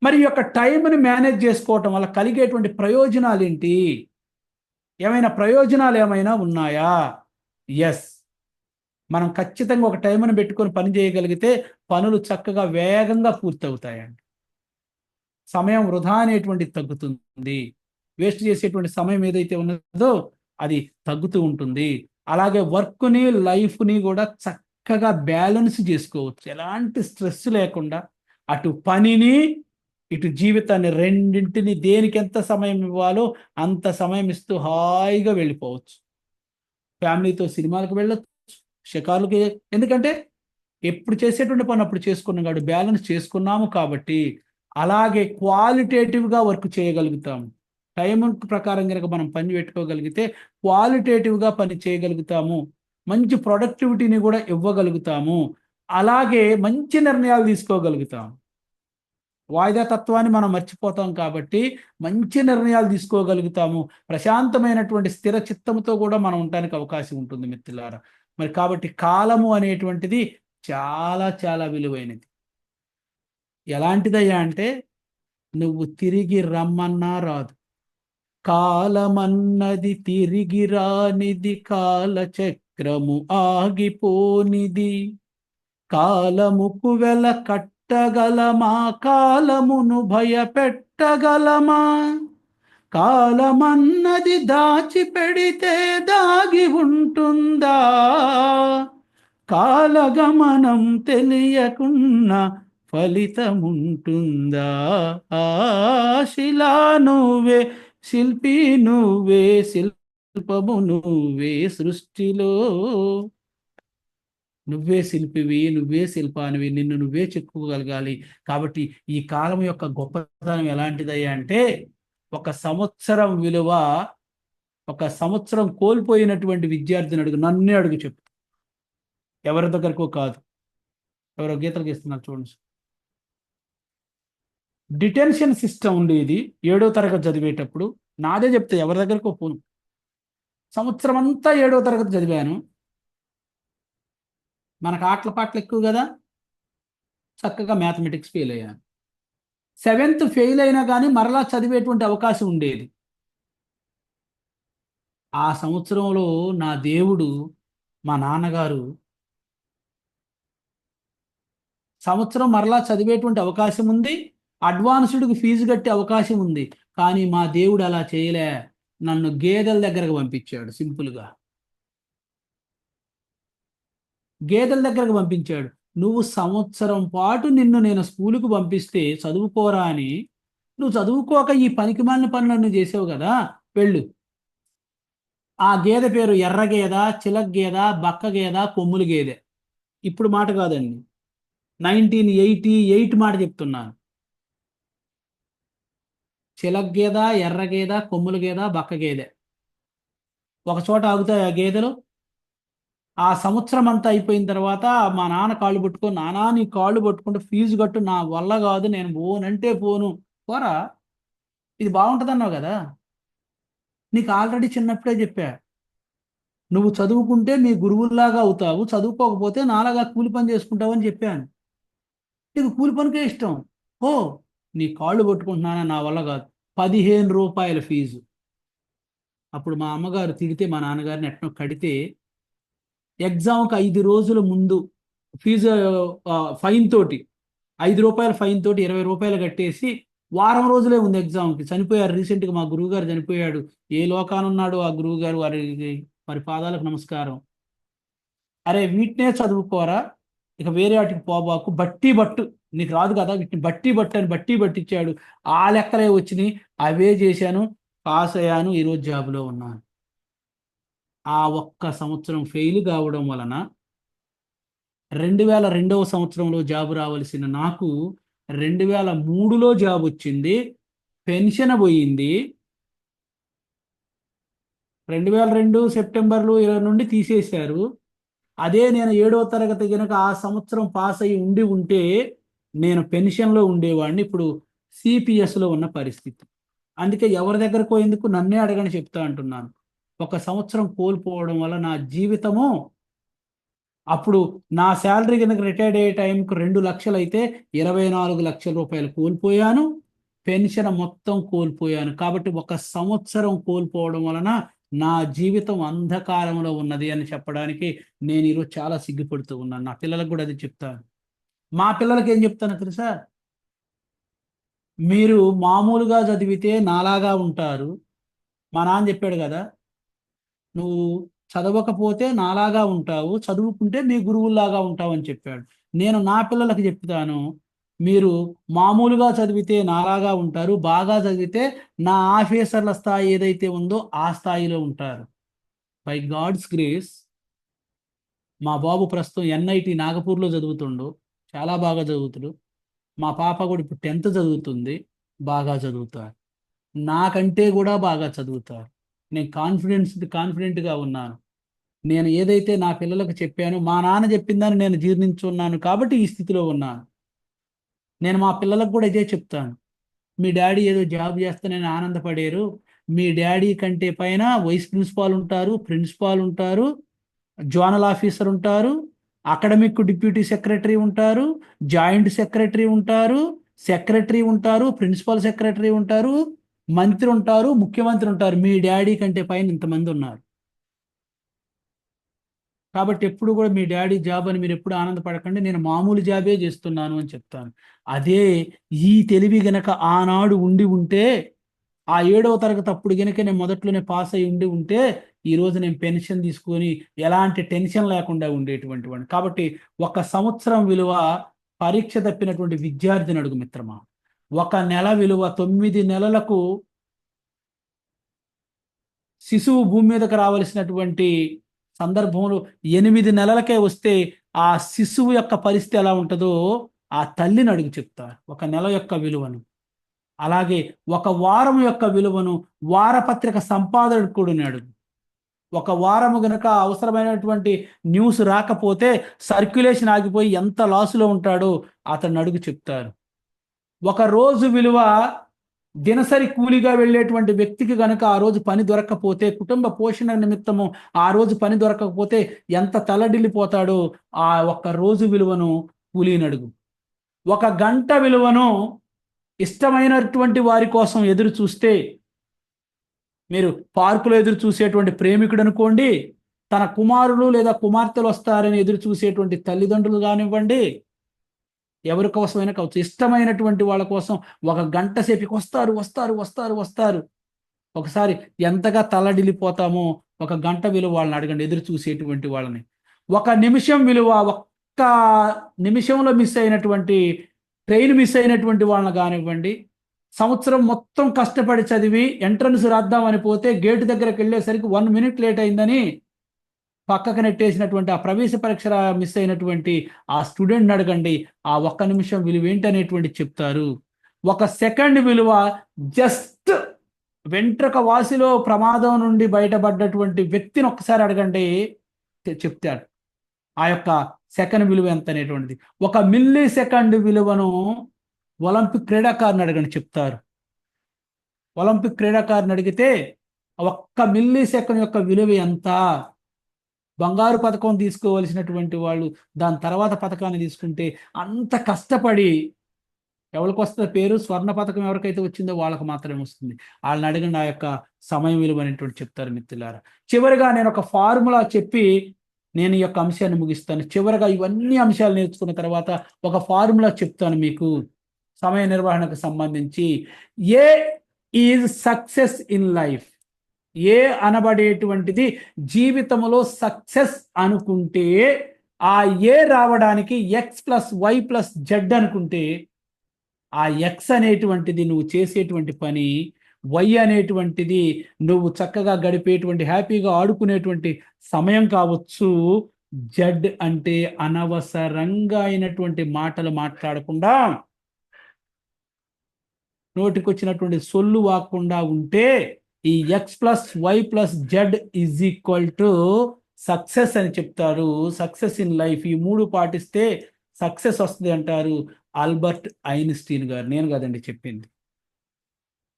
మరి ఈ యొక్క టైంని మేనేజ్ చేసుకోవటం వల్ల కలిగేటువంటి ప్రయోజనాలు ఏంటి? ఏమైనా ప్రయోజనాలు ఏమైనా ఉన్నాయా? ఎస్. మనం ఖచ్చితంగా ఒక టైంని పెట్టుకొని పని చేయగలిగితే పనులు చక్కగా వేగంగా పూర్తవుతాయండి. సమయం వృధా అనేటువంటిది తగ్గుతుంది. వేస్ట్ చేసేటువంటి సమయం ఏదైతే ఉన్నదో అది తగ్గుతూ ఉంటుంది. అలాగే వర్క్‌ని, లైఫ్‌ని కూడా చక్కగా బ్యాలెన్స్ చేసుకోవచ్చు. ఎలాంటి స్ట్రెస్ లేకుండా అటు పనిని, ఇటు జీవితాన్ని రెండింటిని దేనికి ఎంత సమయం ఇవ్వాలో అంత సమయం ఇస్తూ హాయిగా వెళ్ళిపోవచ్చు. ఫ్యామిలీతో సినిమాలకు వెళ్ళొచ్చు, షికారులకి. ఎందుకంటే ఎప్పుడు చేసేటువంటి పని అప్పుడు చేసుకున్నాం కాబట్టి, బ్యాలెన్స్ చేసుకున్నాము కాబట్టి. అలాగే క్వాలిటేటివ్‌గా వర్క్ చేయగలుగుతాము. టైం ప్రకారం గనక మనం పని పెట్టుకోగలిగితే క్వాలిటేటివ్‌గా పని చేయగలుగుతాము. మంచి ప్రొడక్టివిటీని కూడా ఇవ్వగలుగుతాము. అలాగే మంచి నిర్ణయాలు తీసుకోగలుగుతాం. వాయిదా తత్వాన్ని మనం మర్చిపోతాం కాబట్టి మంచి నిర్ణయాలు తీసుకోగలుగుతాము. ప్రశాంతమైనటువంటి స్థిర చిత్తంతో కూడా మనం ఉండడానికి అవకాశం ఉంటుంది మిత్రులారా. మరి కాబట్టి కాలము అనేటువంటిది చాలా చాలా విలువైనది. ఎలాంటిదయ్యా అంటే నువ్వు తిరిగి రమ్మన్నా రాదు. కాలమన్నది తిరిగి రానిది, కాలచక్రము ఆగిపోనిది. కాలముకు వెల కట్టగలమా, కాలమును భయపెట్టగలమా? కాలమన్నది దాచిపెడితే దాగి ఉంటుందా? కాలగమనం తెలియకున్నా ఫలితముంటుందా? శిలా నువ్వే, శిల్పి నువ్వే, శిల్పము నువ్వే, సృష్టిలో నువ్వే శిల్పివి, నువ్వే శిల్పానివి, నిన్ను నువ్వే చెప్పుకోగలగాలి. కాబట్టి ఈ కాలం యొక్క గొప్పతనం ఎలాంటిదయ్యా అంటే, ఒక సంవత్సరం విలువ, ఒక సంవత్సరం కోల్పోయినటువంటి విద్యార్థిని అడుగు, నన్నే అడుగు చెప్పు. ఎవరి దగ్గరకో కాదు. ఎవరో గీతలు గీస్తున్నారు చూడండి. డిటెన్షన్ సిస్టమ్ ఉండేది 7వ తరగతి చదివేటప్పుడు. నాదే చెప్తే ఎవరి దగ్గరకో పోను. సంవత్సరం అంతా 7వ తరగతి చదివాను. మనకు ఆటల పాటలు ఎక్కువ కదా, చక్కగా మ్యాథమెటిక్స్ ఫెయిల్ అయ్యాను. 7th ఫెయిల్ అయినా కానీ మరలా చదివేటువంటి అవకాశం ఉండేది. ఆ సంవత్సరంలో నా దేవుడు, మా నాన్నగారు, సంవత్సరం మరలా చదివేటువంటి అవకాశం ఉంది, అడ్వాన్స్డ్కి ఫీజు కట్టే అవకాశం ఉంది. కానీ మా దేవుడు అలా చేయలే. నన్ను గేదెల దగ్గరకు పంపించాడు. సింపుల్గా గేదెల దగ్గరకు పంపించాడు. నువ్వు సంవత్సరం పాటు నిన్ను నేను స్కూలుకు పంపిస్తే చదువుకోరా అని, నువ్వు చదువుకోక ఈ పనికిమాలిన పనులు నువ్వు చేసావు కదా, వెళ్ళు. ఆ గేదె పేరు ఎర్ర గేద, చిలక గేద, బక్క గేద, కొమ్ములు గేదె. ఇప్పుడు మాట కాదండి, 1988 మాట చెప్తున్నాను. చిలక గేద, ఎర్ర గేద, కొమ్ముల గేద, బక్క గేదె. ఒక చోట ఆగుతాయి ఆ గేదెలు. ఆ సంవత్సరం అంతా అయిపోయిన తర్వాత మా నాన్న కాళ్ళు పట్టుకొని, నానా నీ కాళ్ళు పట్టుకుంటే ఫీజు కట్టు, నా వల్ల కాదు, నేను పోనంటే పోను. పోరా, ఇది బాగుంటుంది అన్నావు కదా, నీకు ఆల్రెడీ చిన్నప్పుడే చెప్పా. నువ్వు చదువుకుంటే మీ గురువుల్లాగా అవుతావు, చదువుకోకపోతే నాలాగా కూలి పని చేసుకుంటావు అని చెప్పాను. నీకు కూలి పనికే ఇష్టం, ఓ నీ కాళ్ళు పట్టుకుంటున్నానా, నా వల్ల కాదు. 15 రూపాయల ఫీజు. అప్పుడు మా అమ్మగారు తిడితే మా నాన్నగారిని ఎట్నో కడితే, ఎగ్జామ్కి 5 రోజుల ముందు ఫీజు, ఫైన్ తోటి, 5 రూపాయల ఫైన్ తోటి 20 రూపాయలు కట్టేసి, వారం రోజులే ఉంది ఎగ్జామ్కి. చనిపోయారు రీసెంట్గా మా గురువు గారు చనిపోయాడు. ఏ లోకానున్నాడు ఆ గురువు గారు, వారి పాదాలకు నమస్కారం. అరే వీటినే చదువుకోరా, ఇక వేరే వాటికి పోబాకు, బట్టి బట్టు, నీకు రాదు కదా వీటిని బట్టి బట్టు అని బట్టి బట్టిచ్చాడు. ఆ లెక్కలే వచ్చినాయి, అవే చేశాను, పాస్ అయ్యాను, ఈరోజు జాబులో ఉన్నాను. ఆ ఒక్క సంవత్సరం ఫెయిల్ కావడం వలన 2002వ సంవత్సరంలో జాబు రావాల్సిన నాకు 2003లో జాబ్ వచ్చింది. పెన్షన్ పోయింది. 2002 సెప్టెంబర్లో 20 నుండి తీసేశారు. అదే నేను 7వ తరగతి గనక ఆ సంవత్సరం పాస్ అయి ఉంటే నేను పెన్షన్లో ఉండేవాడిని. ఇప్పుడు సిపిఎస్లో ఉన్న పరిస్థితి. అందుకే ఎవరి దగ్గరకు ఎందుకు, నన్నే అడగని చెప్తా అంటున్నాను. ఒక సంవత్సరం కోల్పోవడం వల్ల నా జీవితము, అప్పుడు నా శాలరీ కనుక రిటైర్డ్ అయ్యే టైంకి 2 లక్షలు అయితే 24 లక్షల రూపాయలు కోల్పోయాను. పెన్షన్ మొత్తం కోల్పోయాను. కాబట్టి ఒక సంవత్సరం కోల్పోవడం వలన నా జీవితం అంధకారంలో ఉన్నది అని చెప్పడానికి నేను ఈరోజు చాలా సిగ్గుపడుతూ ఉన్నాను. నా పిల్లలకు కూడా అది చెప్తాను. మా పిల్లలకి ఏం చెప్తానో తెలుసా, మీరు మామూలుగా చదివితే నాలాగా ఉంటారు. మా నాన్న చెప్పాడు కదా, నువ్వు చదవకపోతే నాలాగా ఉంటావు, చదువుకుంటే మీ గురువుల్లాగా ఉంటావు అని చెప్పాడు. నేను నా పిల్లలకు చెప్తాను, మీరు మామూలుగా చదివితే నాలాగా ఉంటారు, బాగా చదివితే నా ఆఫీసర్ల స్థాయి ఏదైతే ఉందో ఆ స్థాయిలో ఉంటారు. బై గాడ్స్ గ్రేస్ మా బాబు ప్రస్తుతం ఎన్ఐటి నాగపూర్లో చదువుతుండు, చాలా బాగా చదువుతుడు. మా పాప కూడా ఇప్పుడు 10th చదువుతుంది, బాగా చదువుతారు. నాకంటే కూడా బాగా చదువుతారు. నేను కాన్ఫిడెంట్గా ఉన్నాను. నేను ఏదైతే నా పిల్లలకు చెప్పానో, మా నాన్న చెప్పిందని నేను జీర్ణించున్నాను కాబట్టి ఈ స్థితిలో ఉన్నాను. నేను మా పిల్లలకు కూడా ఇదే చెప్తాను. మీ డాడీ ఏదో జాబ్ చేస్తానని ఆనందపడారు, మీ డాడీ కంటే పైన వైస్ ప్రిన్సిపాల్ ఉంటారు, ప్రిన్సిపాల్ ఉంటారు, జోనల్ ఆఫీసర్ ఉంటారు, అకాడమిక్ డిప్యూటీ సెక్రటరీ ఉంటారు, జాయింట్ సెక్రటరీ ఉంటారు, సెక్రటరీ ఉంటారు, ప్రిన్సిపల్ సెక్రటరీ ఉంటారు, మంత్రి ఉంటారు, ముఖ్యమంత్రి ఉంటారు. మీ డాడీ కంటే పైన ఇంతమంది ఉన్నారు. కాబట్టి ఎప్పుడు కూడా మీ డాడీ జాబ్ అని మీరు ఎప్పుడు ఆనందపడకండి, నేను మామూలు జాబే చేస్తున్నాను అని చెప్తాను. అదే ఈ తెలివి గనక ఆనాడు ఉంటే, ఆ 7వ తరగతి అప్పుడు గనక నేను మొదట్లోనే పాస్ అయి ఉంటే ఈ రోజు నేను పెన్షన్ తీసుకొని ఎలాంటి టెన్షన్ లేకుండా ఉండేటువంటి వాడిని. కాబట్టి ఒక సంవత్సరం విలువ పరీక్ష తప్పినటువంటి విద్యార్థిని అడుగు మిత్రమా. ఒక నెల విలువ 9 నెలలకు శిశువు భూమి మీదకి రావలసినటువంటి సందర్భంలో 8 నెలలకే వస్తే ఆ శిశువు యొక్క పరిస్థితి ఎలా ఉంటుందో ఆ తల్లిని అడిగి చెప్తారు ఒక నెల యొక్క విలువను. అలాగే ఒక వారం యొక్క విలువను వారపత్రిక సంపాదకుడు అడుగు. ఒక వారము గనక అవసరమైనటువంటి న్యూస్ రాకపోతే సర్క్యులేషన్ ఆగిపోయి ఎంత లాసులో ఉంటాడో అతన్ని అడుగు చెప్తారు. ఒక రోజు విలువ దినసరి కూలిగా వెళ్ళేటువంటి వ్యక్తికి గనక ఆ రోజు పని దొరకకపోతే, కుటుంబ పోషణ నిమిత్తము ఆ రోజు పని దొరకకపోతే ఎంత తలడిల్లిపోతాడో ఆ ఒక్క రోజు విలువను కూలీని అడుగు. ఒక గంట విలువను ఇష్టమైనటువంటి వారి కోసం ఎదురు చూస్తే, మీరు పార్కులో ఎదురు చూసేటువంటి ప్రేమికుడు అనుకోండి, తన కుమారులు లేదా కుమార్తెలు వస్తారని ఎదురు చూసేటువంటి తల్లిదండ్రులు కానివ్వండి, ఎవరి కోసమైనా కావచ్చు, ఇష్టమైనటువంటి వాళ్ళ కోసం ఒక గంట సేపుకి వస్తారు వస్తారు వస్తారు వస్తారు. ఒకసారి ఎంతగా తల్లడిల్లిపోతామో ఒక గంట విలువ వాళ్ళని అడగండి, ఎదురు చూసేటువంటి వాళ్ళని. ఒక నిమిషం విలువ, ఒక్క నిమిషంలో మిస్ అయినటువంటి ట్రైన్ మిస్ అయినటువంటి వాళ్ళని కానివ్వండి, సంవత్సరం మొత్తం కష్టపడి చదివి ఎంట్రన్స్ రాద్దామని పోతే గేటు దగ్గరకు వెళ్ళేసరికి 1 minute లేట్ అయిందని పక్కకు నెట్టేసినటువంటి ఆ ప్రవేశ పరీక్ష మిస్ అయినటువంటి ఆ స్టూడెంట్ని అడగండి, ఆ ఒక్క నిమిషం విలువ ఏంటనేటువంటి చెప్తారు. ఒక సెకండ్ విలువ జస్ట్ వెంట్రుక వాసిలో ప్రమాదం నుండి బయటపడ్డటువంటి వ్యక్తిని ఒక్కసారి అడగండి, చెప్తాడు ఆ యొక్క సెకండ్ విలువ ఎంత అనేటువంటిది. 1 millisecond విలువను ఒలింపిక్ క్రీడాకారుని అడగండి, చెప్తారు. ఒలింపిక్ క్రీడాకారుని అడిగితే 1 millisecond యొక్క విలువ ఎంత, బంగారు పథకం తీసుకోవలసినటువంటి వాళ్ళు దాని తర్వాత పథకాన్ని తీసుకుంటే అంత కష్టపడి ఎవరికి వస్తుంది పేరు, స్వర్ణ పథకం ఎవరికైతే వచ్చిందో వాళ్ళకి మాత్రమే వస్తుంది. వాళ్ళని అడిగిన ఆ యొక్క సమయం విలువ అనేటువంటి చెప్తారు మిత్రులారా. చివరిగా నేను ఒక ఫార్ములా చెప్పి నేను ఈ యొక్క అంశాన్ని ముగిస్తాను. చివరిగా ఇవన్నీ అంశాలు నేర్చుకున్న తర్వాత ఒక ఫార్ములా చెప్తాను మీకు సమయ నిర్వహణకు సంబంధించి. ఏ ఈజ్ సక్సెస్ ఇన్ లైఫ్, ఏ అనబడేటువంటిది జీవితంలో సక్సెస్ అనుకుంటే, ఆ ఏ రావడానికి X+Y+Z అనుకుంటే, ఆ ఎక్స్ అనేటువంటిది నువ్వు చేసేటువంటి పని, వై అనేటువంటిది నువ్వు చక్కగా గడిపేటువంటి హ్యాపీగా ఆడుకునేటువంటి సమయం కావచ్చు, జడ్ అంటే అనవసరంగా అయినటువంటి మాటలు మాట్లాడకుండా నోటికొచ్చినటువంటి సొల్లు వాకుండా ఉంటే ఈ X+Y+Z సక్సెస్ అని చెప్తారు. సక్సెస్ ఇన్ లైఫ్, ఈ 3 పాటిస్తే సక్సెస్ వస్తుంది అంటారు ఆల్బర్ట్ ఐన్స్టీన్ గారు, నేను కదండి చెప్పింది.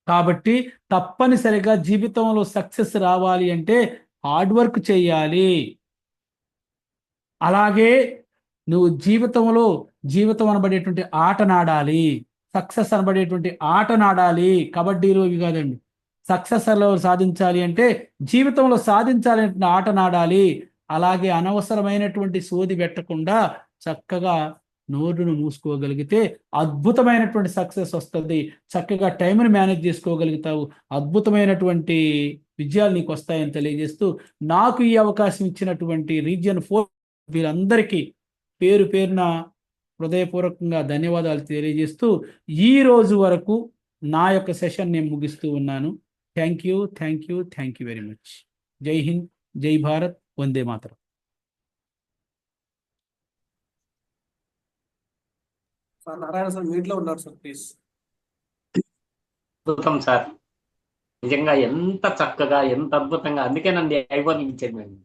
కాబట్టి తప్పనిసరిగా జీవితంలో సక్సెస్ రావాలి అంటే హార్డ్ వర్క్ చేయాలి. అలాగే నువ్వు జీవితం అనబడేటువంటి ఆటనాడాలి, సక్సెస్ అనబడేటువంటి ఆటనాడాలి. కబడ్డీలో ఇవి కాదండి. సక్సెస్లో సాధించాలి అంటే జీవితంలో సాధించాలంటే ఆటనాడాలి. అలాగే అనవసరమైనటువంటి సోది పెట్టకుండా చక్కగా నోరును మూసుకోగలిగితే అద్భుతమైనటువంటి సక్సెస్ వస్తుంది. చక్కగా టైంని మేనేజ్ చేసుకోగలుగుతావు, అద్భుతమైనటువంటి విజయాలు నీకు వస్తాయని తెలియజేస్తూ, నాకు ఈ అవకాశం ఇచ్చినటువంటి రీజియన్ 4 వీరందరికీ పేరు పేరున హృదయపూర్వకంగా ధన్యవాదాలు తెలియజేస్తూ ఈ రోజు వరకు నా యొక్క సెషన్ నేను ముగిస్తూ ఉన్నాను. Thank you very much. జై హింద్, జై భారత్, వందే మాతరం. సార్ నారాయణ సార్ మీట్లో ఉన్నారు సార్, ప్లీజ్. అద్భుతం సార్, నిజంగా ఎంత చక్కగా ఎంత అద్భుతంగా, అందుకేనండి అయిపోయింది ఇచ్చేది మేము.